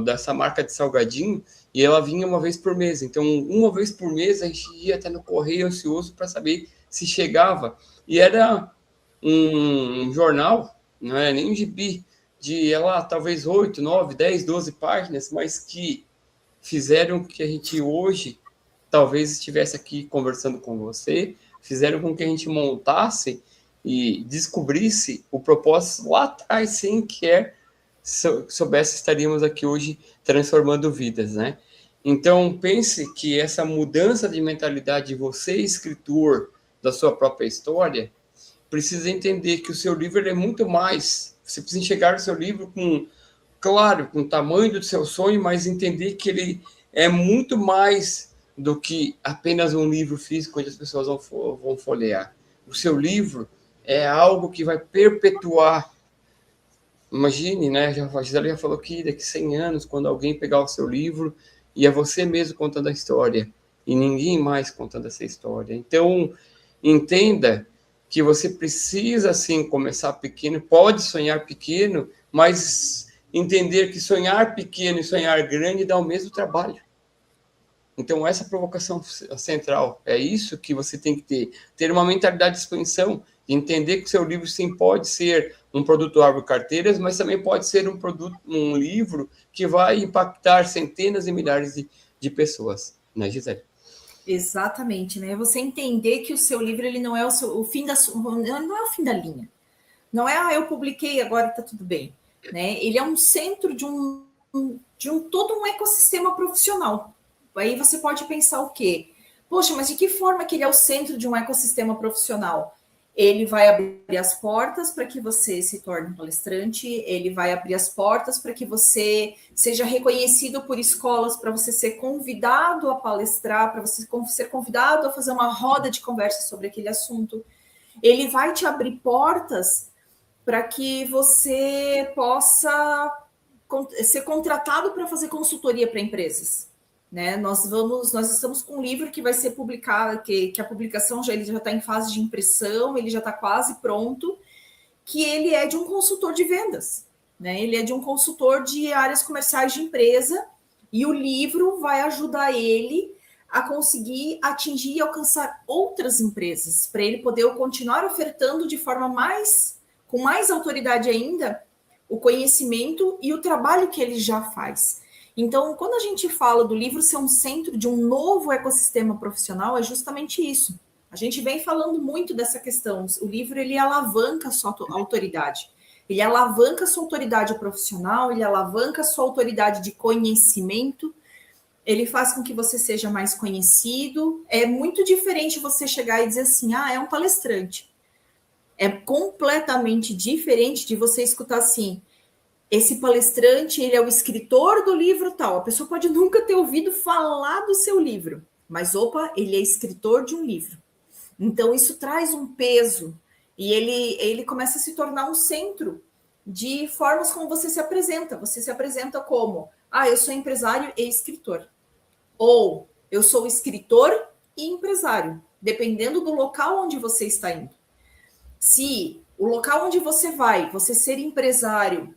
[SPEAKER 2] dessa marca de salgadinho, e ela vinha uma vez por mês. Então, uma vez por mês, a gente ia até no correio ansioso para saber se chegava. E era um jornal, não é nem um gibi, de ela talvez 8, 9, 10, 12 páginas, mas que fizeram que a gente hoje talvez estivesse aqui conversando com você, fizeram com que a gente montasse e descobrisse o propósito lá atrás, sem que soubesse, estaríamos aqui hoje transformando vidas, né? Então, pense que essa mudança de mentalidade de você, escritor da sua própria história, precisa entender que o seu livro é muito mais. Você precisa enxergar o seu livro claro, com o tamanho do seu sonho, mas entender que ele é muito mais do que apenas um livro físico onde as pessoas vão folhear. O seu livro é algo que vai perpetuar. Imagine, né? A Gisele já falou que daqui 100 anos, quando alguém pegar o seu livro e é você mesmo contando a história e ninguém mais contando essa história. Então, entenda que você precisa, sim, começar pequeno, pode sonhar pequeno, mas entender que sonhar pequeno e sonhar grande dá o mesmo trabalho. Então, essa provocação central, é isso que você tem que ter uma mentalidade de expansão, de entender que o seu livro, sim, pode ser um produto árvore carteiras, mas também pode ser um livro que vai impactar centenas e milhares de pessoas, né, Gisele?
[SPEAKER 1] Exatamente, né? Você entender que o seu livro ele não é o fim não é o fim da linha. Não é, eu publiquei, agora está tudo bem. Né? Ele é um centro de todo um ecossistema profissional. Aí você pode pensar o quê? Poxa, mas de que forma que ele é o centro de um ecossistema profissional? Ele vai abrir as portas para que você se torne um palestrante, ele vai abrir as portas para que você seja reconhecido por escolas, para você ser convidado a palestrar, para você ser convidado a fazer uma roda de conversa sobre aquele assunto. Ele vai te abrir portas para que você possa ser contratado para fazer consultoria para empresas. Né? Nós estamos com um livro que vai ser publicado, que a publicação ele já está em fase de impressão, ele já está quase pronto, que ele é de um consultor de vendas, né? Ele é de um consultor de áreas comerciais de empresa, e o livro vai ajudar ele a conseguir atingir e alcançar outras empresas, para ele poder continuar ofertando de forma com mais autoridade ainda, o conhecimento e o trabalho que ele já faz. Então, quando a gente fala do livro ser um centro de um novo ecossistema profissional, é justamente isso. A gente vem falando muito dessa questão. O livro, ele alavanca a sua autoridade. Ele alavanca a sua autoridade profissional, ele alavanca a sua autoridade de conhecimento, ele faz com que você seja mais conhecido. É muito diferente você chegar e dizer assim, é um palestrante. É completamente diferente de você escutar assim, esse palestrante, ele é o escritor do livro tal. A pessoa pode nunca ter ouvido falar do seu livro, mas, ele é escritor de um livro. Então, isso traz um peso e ele começa a se tornar um centro de formas como você se apresenta. Você se apresenta como, eu sou empresário e escritor. Ou, eu sou escritor e empresário, dependendo do local onde você está indo. Se o local onde você vai, você ser empresário,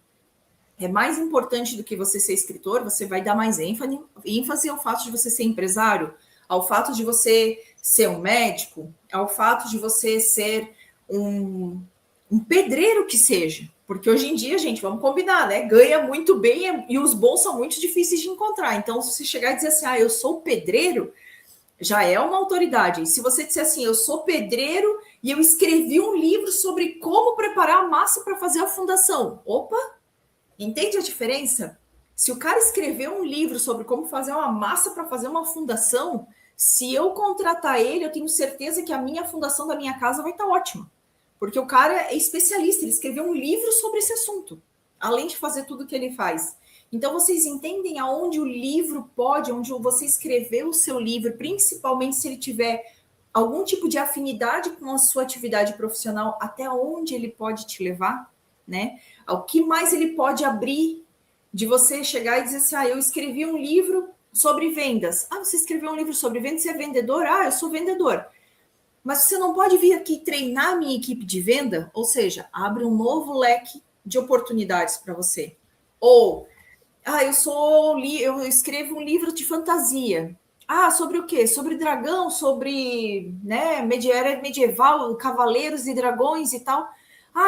[SPEAKER 1] é mais importante do que você ser escritor, você vai dar mais ênfase ao fato de você ser empresário, ao fato de você ser um médico, ao fato de você ser um pedreiro que seja. Porque hoje em dia, gente, vamos combinar, né? Ganha muito bem e os bons são muito difíceis de encontrar. Então, se você chegar e dizer assim, eu sou pedreiro, já é uma autoridade. E se você disser assim, eu sou pedreiro e eu escrevi um livro sobre como preparar a massa para fazer a fundação. Opa! Entende a diferença? Se o cara escreveu um livro sobre como fazer uma massa para fazer uma fundação, se eu contratar ele, eu tenho certeza que a minha fundação da minha casa vai estar ótima. Porque o cara é especialista, ele escreveu um livro sobre esse assunto, além de fazer tudo o que ele faz. Então, vocês entendem aonde o livro pode, onde você escreveu o seu livro, principalmente se ele tiver algum tipo de afinidade com a sua atividade profissional, até onde ele pode te levar, né? O que mais ele pode abrir de você chegar e dizer assim, eu escrevi um livro sobre vendas. Você escreveu um livro sobre vendas, você é vendedor? Eu sou vendedor. Mas você não pode vir aqui treinar a minha equipe de venda? Ou seja, abre um novo leque de oportunidades para você. Ou, eu escrevo um livro de fantasia. Sobre o quê? Sobre dragão, sobre, né, medieval, cavaleiros e dragões e tal.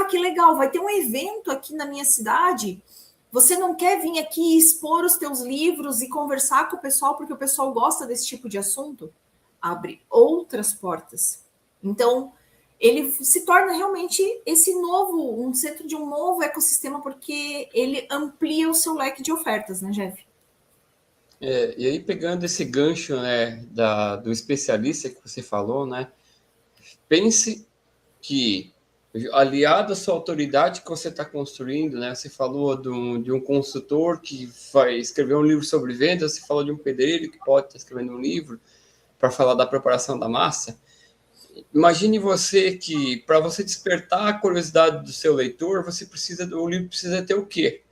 [SPEAKER 1] Que legal, vai ter um evento aqui na minha cidade. Você não quer vir aqui expor os teus livros e conversar com o pessoal porque o pessoal gosta desse tipo de assunto? Abre outras portas. Então, ele se torna realmente um centro de um novo ecossistema, porque ele amplia o seu leque de ofertas, né, Jeff?
[SPEAKER 2] E aí, pegando esse gancho, né, do especialista que você falou, né, pense que, aliado à sua autoridade que você está construindo, né, você falou de um consultor que vai escrever um livro sobre vendas, você falou de um pedreiro que pode estar escrevendo um livro para falar da preparação da massa. Imagine você que, para você despertar a curiosidade do seu leitor, o livro precisa ter o quê?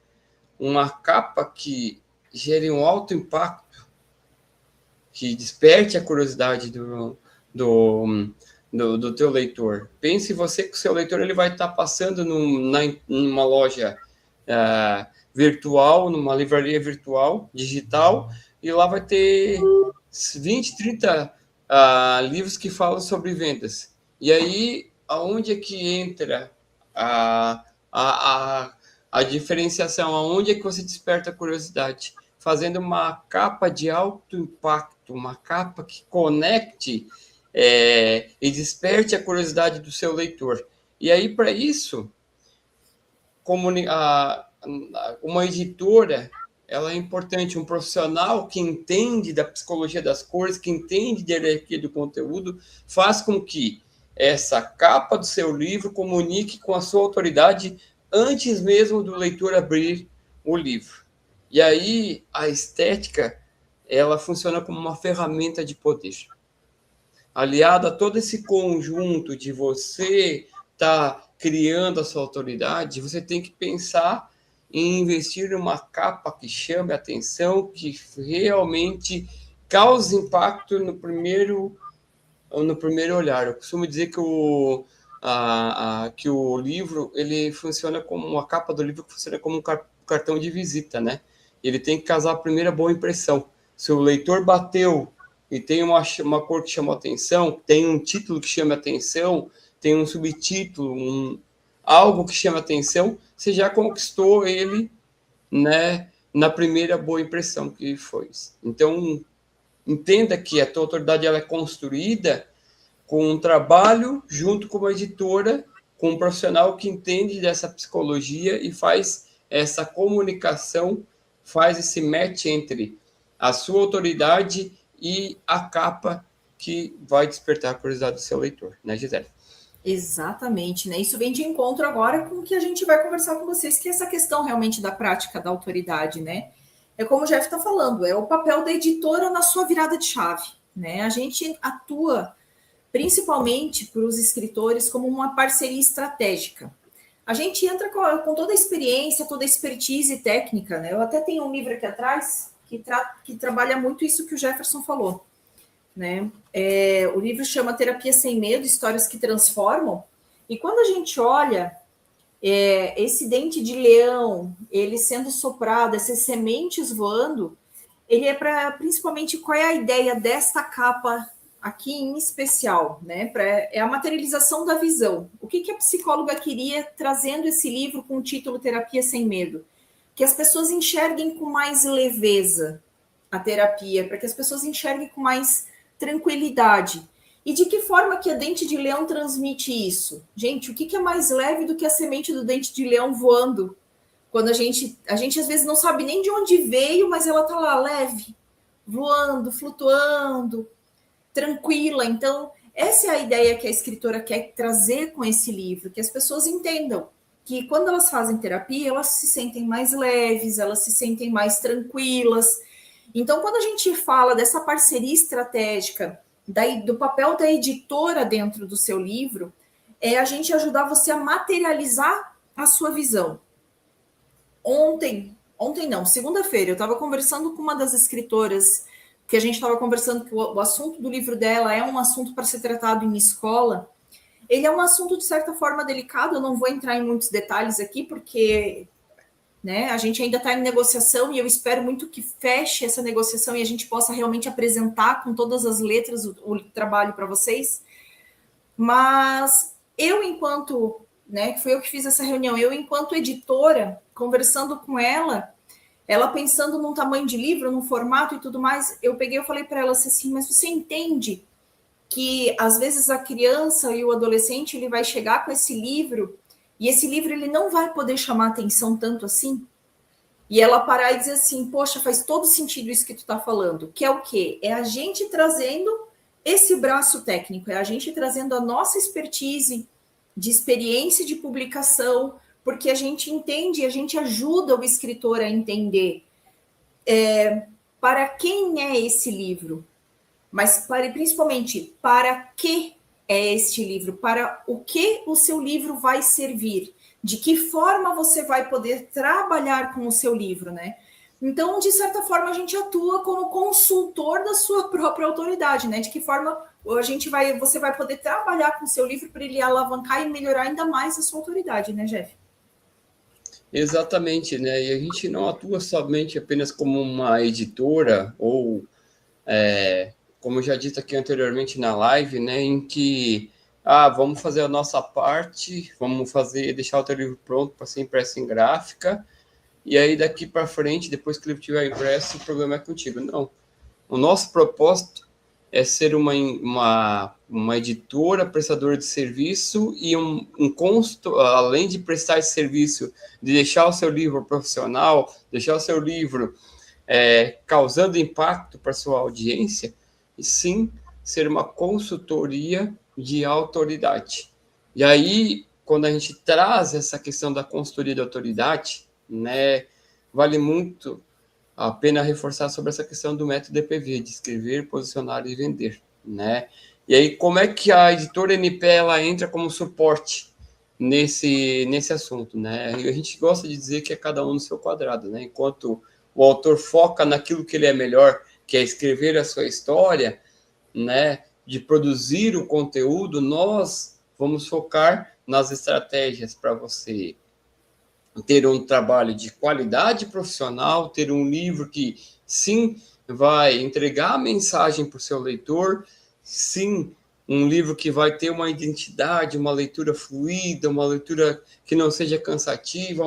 [SPEAKER 2] Uma capa que gere um alto impacto, que desperte a curiosidade do teu leitor. Pense você que o seu leitor ele vai estar passando numa loja virtual, numa livraria virtual, digital, e lá vai ter 20, 30 livros que falam sobre vendas. E aí, aonde é que entra a diferenciação? Aonde é que você desperta a curiosidade? Fazendo uma capa de alto impacto, uma capa que conecte e desperte a curiosidade do seu leitor. E aí, para isso, uma editora ela é importante, um profissional que entende da psicologia das cores, que entende da hierarquia do conteúdo, faz com que essa capa do seu livro comunique com a sua autoridade antes mesmo do leitor abrir o livro. E aí a estética ela funciona como uma ferramenta de poder. Aliado a todo esse conjunto de você estar criando a sua autoridade, você tem que pensar em investir numa capa que chame a atenção, que realmente cause impacto no primeiro olhar. Eu costumo dizer que o livro ele funciona como uma capa do livro que funciona como um cartão de visita, né? Ele tem que causar a primeira boa impressão. Se o leitor bateu e tem uma cor que chama atenção, tem um título que chama atenção, tem um subtítulo, algo que chama atenção, você já conquistou ele, né, na primeira boa impressão que foi. Então, entenda que a tua autoridade ela é construída com um trabalho junto com uma editora, com um profissional que entende dessa psicologia e faz essa comunicação, faz esse match entre a sua autoridade e a capa que vai despertar a curiosidade do seu leitor, né, Gisele?
[SPEAKER 1] Exatamente, né? Isso vem de encontro agora com o que a gente vai conversar com vocês, que é essa questão realmente da prática da autoridade, né? É como o Jeff está falando, é o papel da editora na sua virada de chave, né? A gente atua principalmente para os escritores como uma parceria estratégica. A gente entra com toda a experiência, toda a expertise técnica, né? Eu até tenho um livro aqui atrás que trabalha muito isso que o Jefferson falou, né? O livro chama Terapia Sem Medo, Histórias que Transformam, e quando a gente olha esse dente de leão, ele sendo soprado, essas sementes voando, ele é para, principalmente, qual é a ideia desta capa aqui em especial, né? É a materialização da visão. O que a psicóloga queria trazendo esse livro com o título Terapia Sem Medo? Que as pessoas enxerguem com mais leveza a terapia, para que as pessoas enxerguem com mais tranquilidade. E de que forma que a dente de leão transmite isso? Gente, o que é mais leve do que a semente do dente de leão voando? Quando a gente às vezes não sabe nem de onde veio, mas ela tá lá leve, voando, flutuando, tranquila. Então, essa é a ideia que a escritora quer trazer com esse livro, que as pessoas entendam que quando elas fazem terapia, elas se sentem mais leves, elas se sentem mais tranquilas. Então, quando a gente fala dessa parceria estratégica, do papel da editora dentro do seu livro é a gente ajudar você a materializar a sua visão. Ontem não, segunda-feira, eu estava conversando com uma das escritoras, que a gente estava conversando que o assunto do livro dela é um assunto para ser tratado em escola. Ele é um assunto, de certa forma, delicado, eu não vou entrar em muitos detalhes aqui, porque a gente ainda está em negociação e eu espero muito que feche essa negociação e a gente possa realmente apresentar com todas as letras o trabalho para vocês. Mas eu, enquanto, foi eu que fiz essa reunião, eu, enquanto editora, conversando com ela pensando num tamanho de livro, num formato e tudo mais, eu peguei e falei para ela assim, mas você entende que às vezes a criança e o adolescente ele vai chegar com esse livro e esse livro ele não vai poder chamar atenção tanto assim? E ela parar e dizer assim, poxa, faz todo sentido isso que tu está falando, que é o quê? É a gente trazendo esse braço técnico, é a gente trazendo a nossa expertise de experiência de publicação, porque a gente entende, a gente ajuda o escritor a entender para quem é esse livro, mas principalmente para que é este livro, para o que o seu livro vai servir, de que forma você vai poder trabalhar com o seu livro, né? Então, de certa forma, a gente atua como consultor da sua própria autoridade, né? De que forma você vai poder trabalhar com o seu livro para ele alavancar e melhorar ainda mais a sua autoridade, né, Jeff?
[SPEAKER 2] Exatamente, né? E a gente não atua somente apenas como uma editora ou, como eu já disse aqui anteriormente na live, né, em que vamos fazer a nossa parte, vamos deixar o teu livro pronto para ser impresso em gráfica, e aí daqui para frente, depois que o livro estiver impresso, o problema é contigo. Não. O nosso propósito é ser uma editora prestadora de serviço e além de prestar esse serviço, de deixar o seu livro profissional, deixar o seu livro causando impacto para a sua audiência, e sim ser uma consultoria de autoridade. E aí, quando a gente traz essa questão da consultoria de autoridade, né, vale muito a pena reforçar sobre essa questão do método DPV, de escrever, posicionar e vender, né? E aí, como é que a editora NP ela entra como suporte nesse assunto, né? E a gente gosta de dizer que é cada um no seu quadrado, né? Enquanto o autor foca naquilo que ele é melhor, que é escrever a sua história, né? De produzir o conteúdo, nós vamos focar nas estratégias para você ter um trabalho de qualidade profissional, ter um livro que, sim, vai entregar a mensagem para o seu leitor, sim, um livro que vai ter uma identidade, uma leitura fluida, uma leitura que não seja cansativa,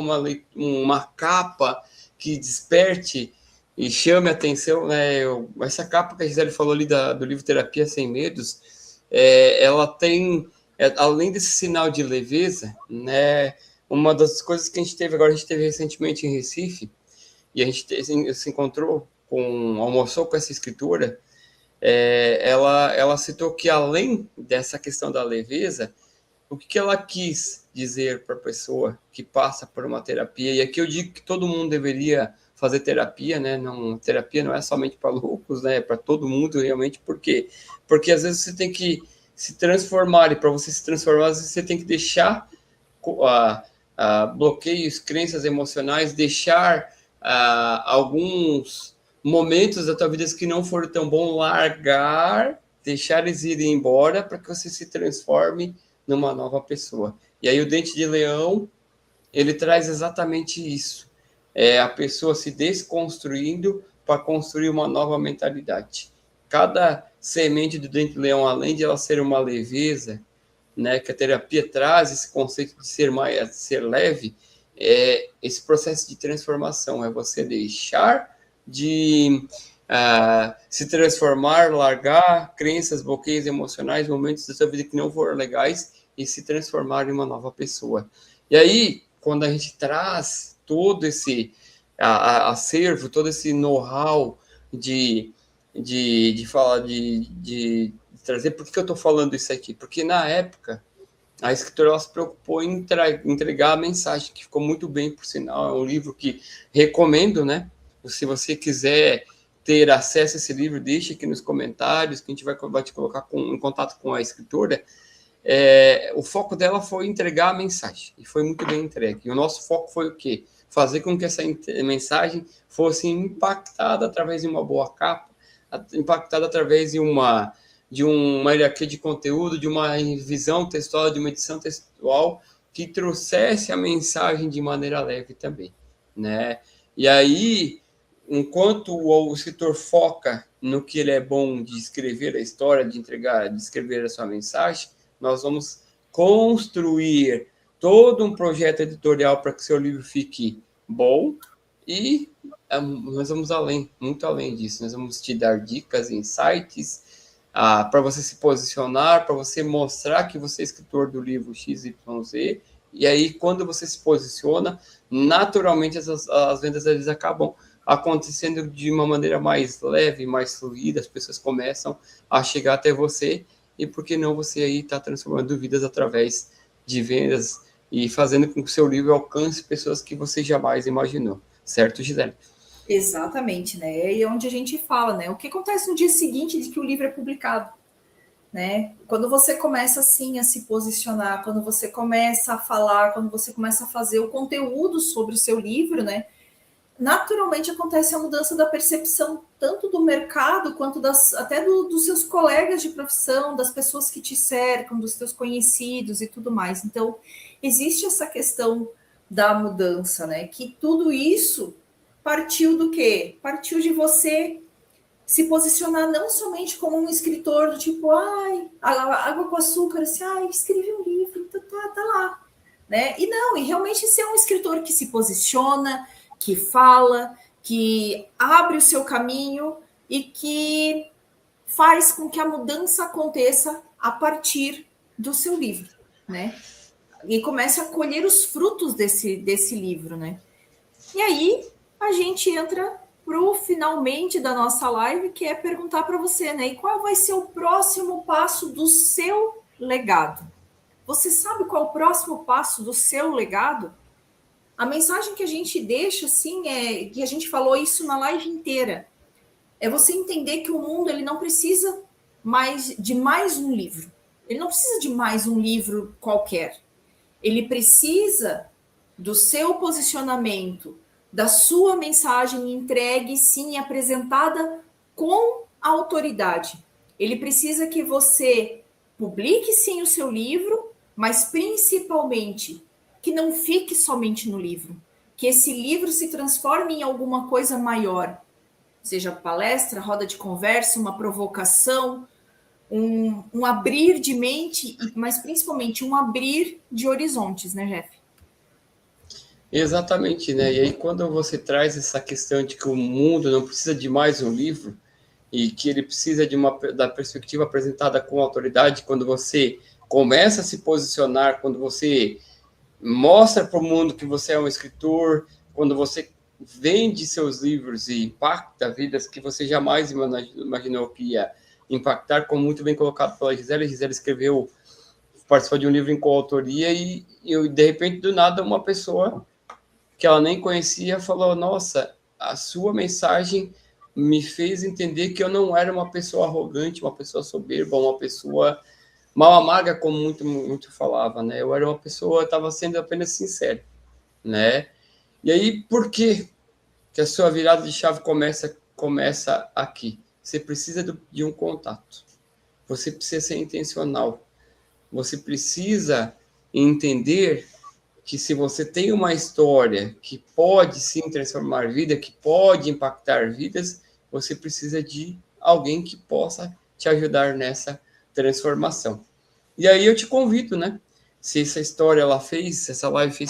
[SPEAKER 2] uma capa que desperte e chame a atenção, né? Essa capa que a Gisele falou ali do livro Terapia Sem Medos, ela tem, além desse sinal de leveza, né? Uma das coisas que a gente teve recentemente em Recife, e a gente se encontrou almoçou com essa escritora, ela citou que além dessa questão da leveza, o que ela quis dizer para a pessoa que passa por uma terapia, e aqui eu digo que todo mundo deveria fazer terapia, né? Terapia não é somente para loucos, né? É para todo mundo realmente, por quê? Porque às vezes você tem que se transformar, e para você se transformar, às vezes você tem que deixar bloqueios, crenças emocionais, deixar alguns momentos da tua vida que não foram tão bons, largar, deixar eles irem embora para que você se transforme numa nova pessoa. E aí o Dente de Leão, ele traz exatamente isso. É a pessoa se desconstruindo para construir uma nova mentalidade. Cada semente do Dente de Leão, além de ela ser uma leveza, né, que a terapia traz esse conceito de ser leve, esse processo de transformação, é você deixar de se transformar, largar crenças, bloqueios emocionais, momentos da sua vida que não foram legais e se transformar em uma nova pessoa. E aí, quando a gente traz todo esse acervo, todo esse know-how de falar, de trazer, por que eu estou falando isso aqui? Porque na época, a escritora ela se preocupou em entregar a mensagem, que ficou muito bem, por sinal, é um livro que recomendo, né? Se você quiser ter acesso a esse livro, deixe aqui nos comentários, que a gente vai te colocar em contato com a escritora. O foco dela foi entregar a mensagem, e foi muito bem entregue. E o nosso foco foi o quê? Fazer com que essa mensagem fosse impactada através de uma boa capa, impactada através de uma hierarquia de conteúdo, de uma visão textual, de uma edição textual, que trouxesse a mensagem de maneira leve também, né? E aí, enquanto o escritor foca no que ele é bom de escrever a história, de escrever a sua mensagem, nós vamos construir todo um projeto editorial para que seu livro fique bom, e nós vamos além, muito além disso. Nós vamos te dar dicas, insights, para você se posicionar, para você mostrar que você é escritor do livro XYZ, e aí quando você se posiciona, naturalmente as vendas eles acabam acontecendo de uma maneira mais leve, mais fluida, as pessoas começam a chegar até você, e por que não você aí está transformando vidas através de vendas e fazendo com que o seu livro alcance pessoas que você jamais imaginou, certo, Gisele?
[SPEAKER 1] Exatamente, né? E é onde a gente fala, né? O que acontece no dia seguinte de que o livro é publicado, né? Quando você começa assim a se posicionar, quando você começa a falar, quando você começa a fazer o conteúdo sobre o seu livro, né? Naturalmente acontece a mudança da percepção tanto do mercado quanto até dos seus colegas de profissão, das pessoas que te cercam, dos seus conhecidos e tudo mais. Então, existe essa questão da mudança, né? Que tudo isso partiu do quê? Partiu de você se posicionar não somente como um escritor do tipo, ai, água com açúcar, assim, ai, escrevi um livro, então tá lá, né? E não, e realmente ser um escritor que se posiciona, que fala, que abre o seu caminho e que faz com que a mudança aconteça a partir do seu livro, né? E comece a colher os frutos desse livro, né? E aí a gente entra pro finalmente da nossa live, que é perguntar para você, né? E qual vai ser o próximo passo do seu legado? Você sabe qual é o próximo passo do seu legado? A mensagem que a gente deixa, assim, que a gente falou isso na live inteira, é você entender que o mundo ele não precisa de mais um livro. Ele não precisa de mais um livro qualquer. Ele precisa do seu posicionamento, da sua mensagem entregue, sim, apresentada com autoridade. Ele precisa que você publique, sim, o seu livro, mas principalmente que não fique somente no livro, que esse livro se transforme em alguma coisa maior, seja palestra, roda de conversa, uma provocação, um abrir de mente, mas principalmente um abrir de horizontes, né, Jeff?
[SPEAKER 2] Exatamente, né? E aí quando você traz essa questão de que o mundo não precisa de mais um livro e que ele precisa da perspectiva apresentada com autoridade, quando você começa a se posicionar, quando você mostra para o mundo que você é um escritor, quando você vende seus livros e impacta vidas que você jamais imaginou que ia impactar, como muito bem colocado pela Gisele. A Gisele participou de um livro em coautoria e de repente, do nada, uma pessoa que ela nem conhecia falou, nossa, a sua mensagem me fez entender que eu não era uma pessoa arrogante, uma pessoa soberba, uma pessoa mal amarga, como muito falava, né? Eu era uma pessoa, estava sendo apenas sincero, né? E aí, por que a sua virada de chave começa aqui? Você precisa de um contato. Você precisa ser intencional. Você precisa entender que se você tem uma história que pode sim transformar vida, que pode impactar vidas, você precisa de alguém que possa te ajudar nessa transformação. E aí eu te convido, né? Se essa história essa live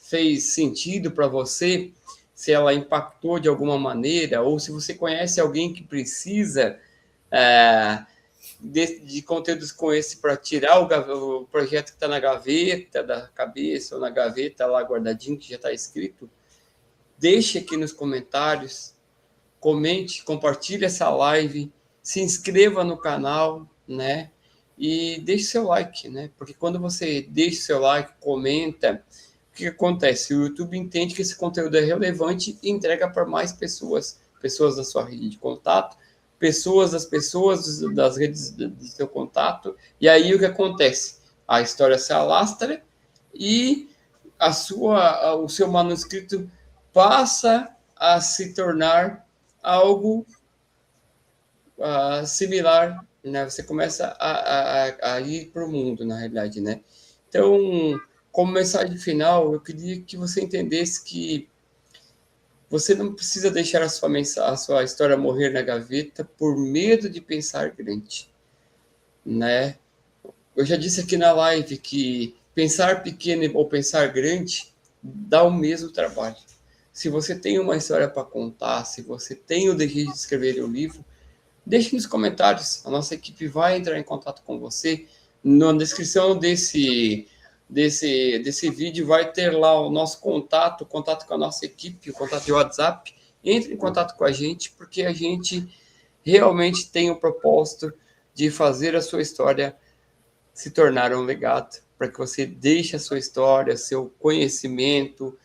[SPEAKER 2] fez sentido para você, se ela impactou de alguma maneira, ou se você conhece alguém que precisa de conteúdos com esse para tirar o projeto que está na gaveta da cabeça ou na gaveta lá guardadinho, que já está escrito, deixe aqui nos comentários, comente, compartilhe essa live, se inscreva no canal, né? E deixe seu like, né? Porque quando você deixa seu like, comenta, o que acontece? O YouTube entende que esse conteúdo é relevante e entrega para mais pessoas pessoas da sua rede de contato, pessoas das redes do seu contato, e aí o que acontece? A história se alastra e o seu manuscrito passa a se tornar algo similar, né? Você começa a ir para o mundo, na realidade, né? Então, como mensagem final, eu queria que você entendesse que você não precisa deixar a sua história morrer na gaveta por medo de pensar grande, né? Eu já disse aqui na live que pensar pequeno ou pensar grande dá o mesmo trabalho. Se você tem uma história para contar, se você tem o desejo de escrever um livro, deixe nos comentários. A nossa equipe vai entrar em contato com você. Na descrição desse vídeo vai ter lá o nosso contato, o contato com a nossa equipe, o contato de WhatsApp. Entre em contato com a gente, porque a gente realmente tem o propósito de fazer a sua história se tornar um legado, para que você deixe a sua história, seu conhecimento,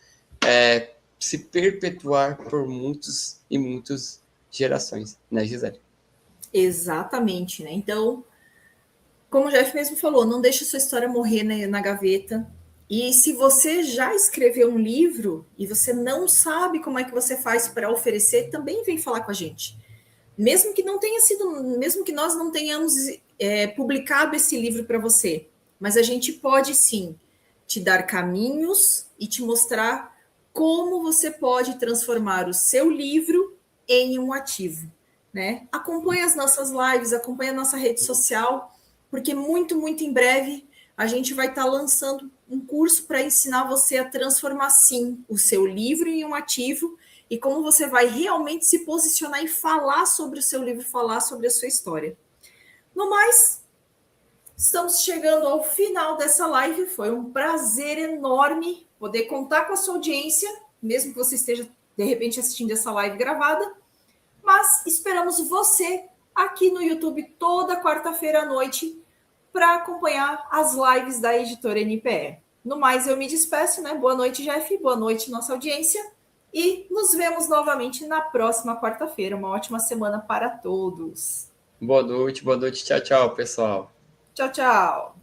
[SPEAKER 2] se perpetuar por muitos e muitas gerações, né, Gisele?
[SPEAKER 1] Exatamente, né? Então, como o Jeff mesmo falou, não deixe a sua história morrer na gaveta. E se você já escreveu um livro e você não sabe como é que você faz para oferecer, também vem falar com a gente. Mesmo que não tenha sido, mesmo que nós não tenhamos publicado esse livro para você, mas a gente pode sim te dar caminhos e te mostrar como você pode transformar o seu livro em um ativo, né? Acompanhe as nossas lives, acompanhe a nossa rede social, porque muito, muito em breve a gente vai estar lançando um curso para ensinar você a transformar, sim, o seu livro em um ativo e como você vai realmente se posicionar e falar sobre o seu livro, falar sobre a sua história. No mais, estamos chegando ao final dessa live. Foi um prazer enorme poder contar com a sua audiência, mesmo que você esteja, de repente, assistindo essa live gravada. Mas esperamos você aqui no YouTube toda quarta-feira à noite para acompanhar as lives da editora NPE. No mais, eu me despeço, né? Boa noite, Jeff. Boa noite, nossa audiência. E nos vemos novamente na próxima quarta-feira. Uma ótima semana para todos.
[SPEAKER 2] Boa noite, tchau, tchau, pessoal.
[SPEAKER 1] Tchau, tchau.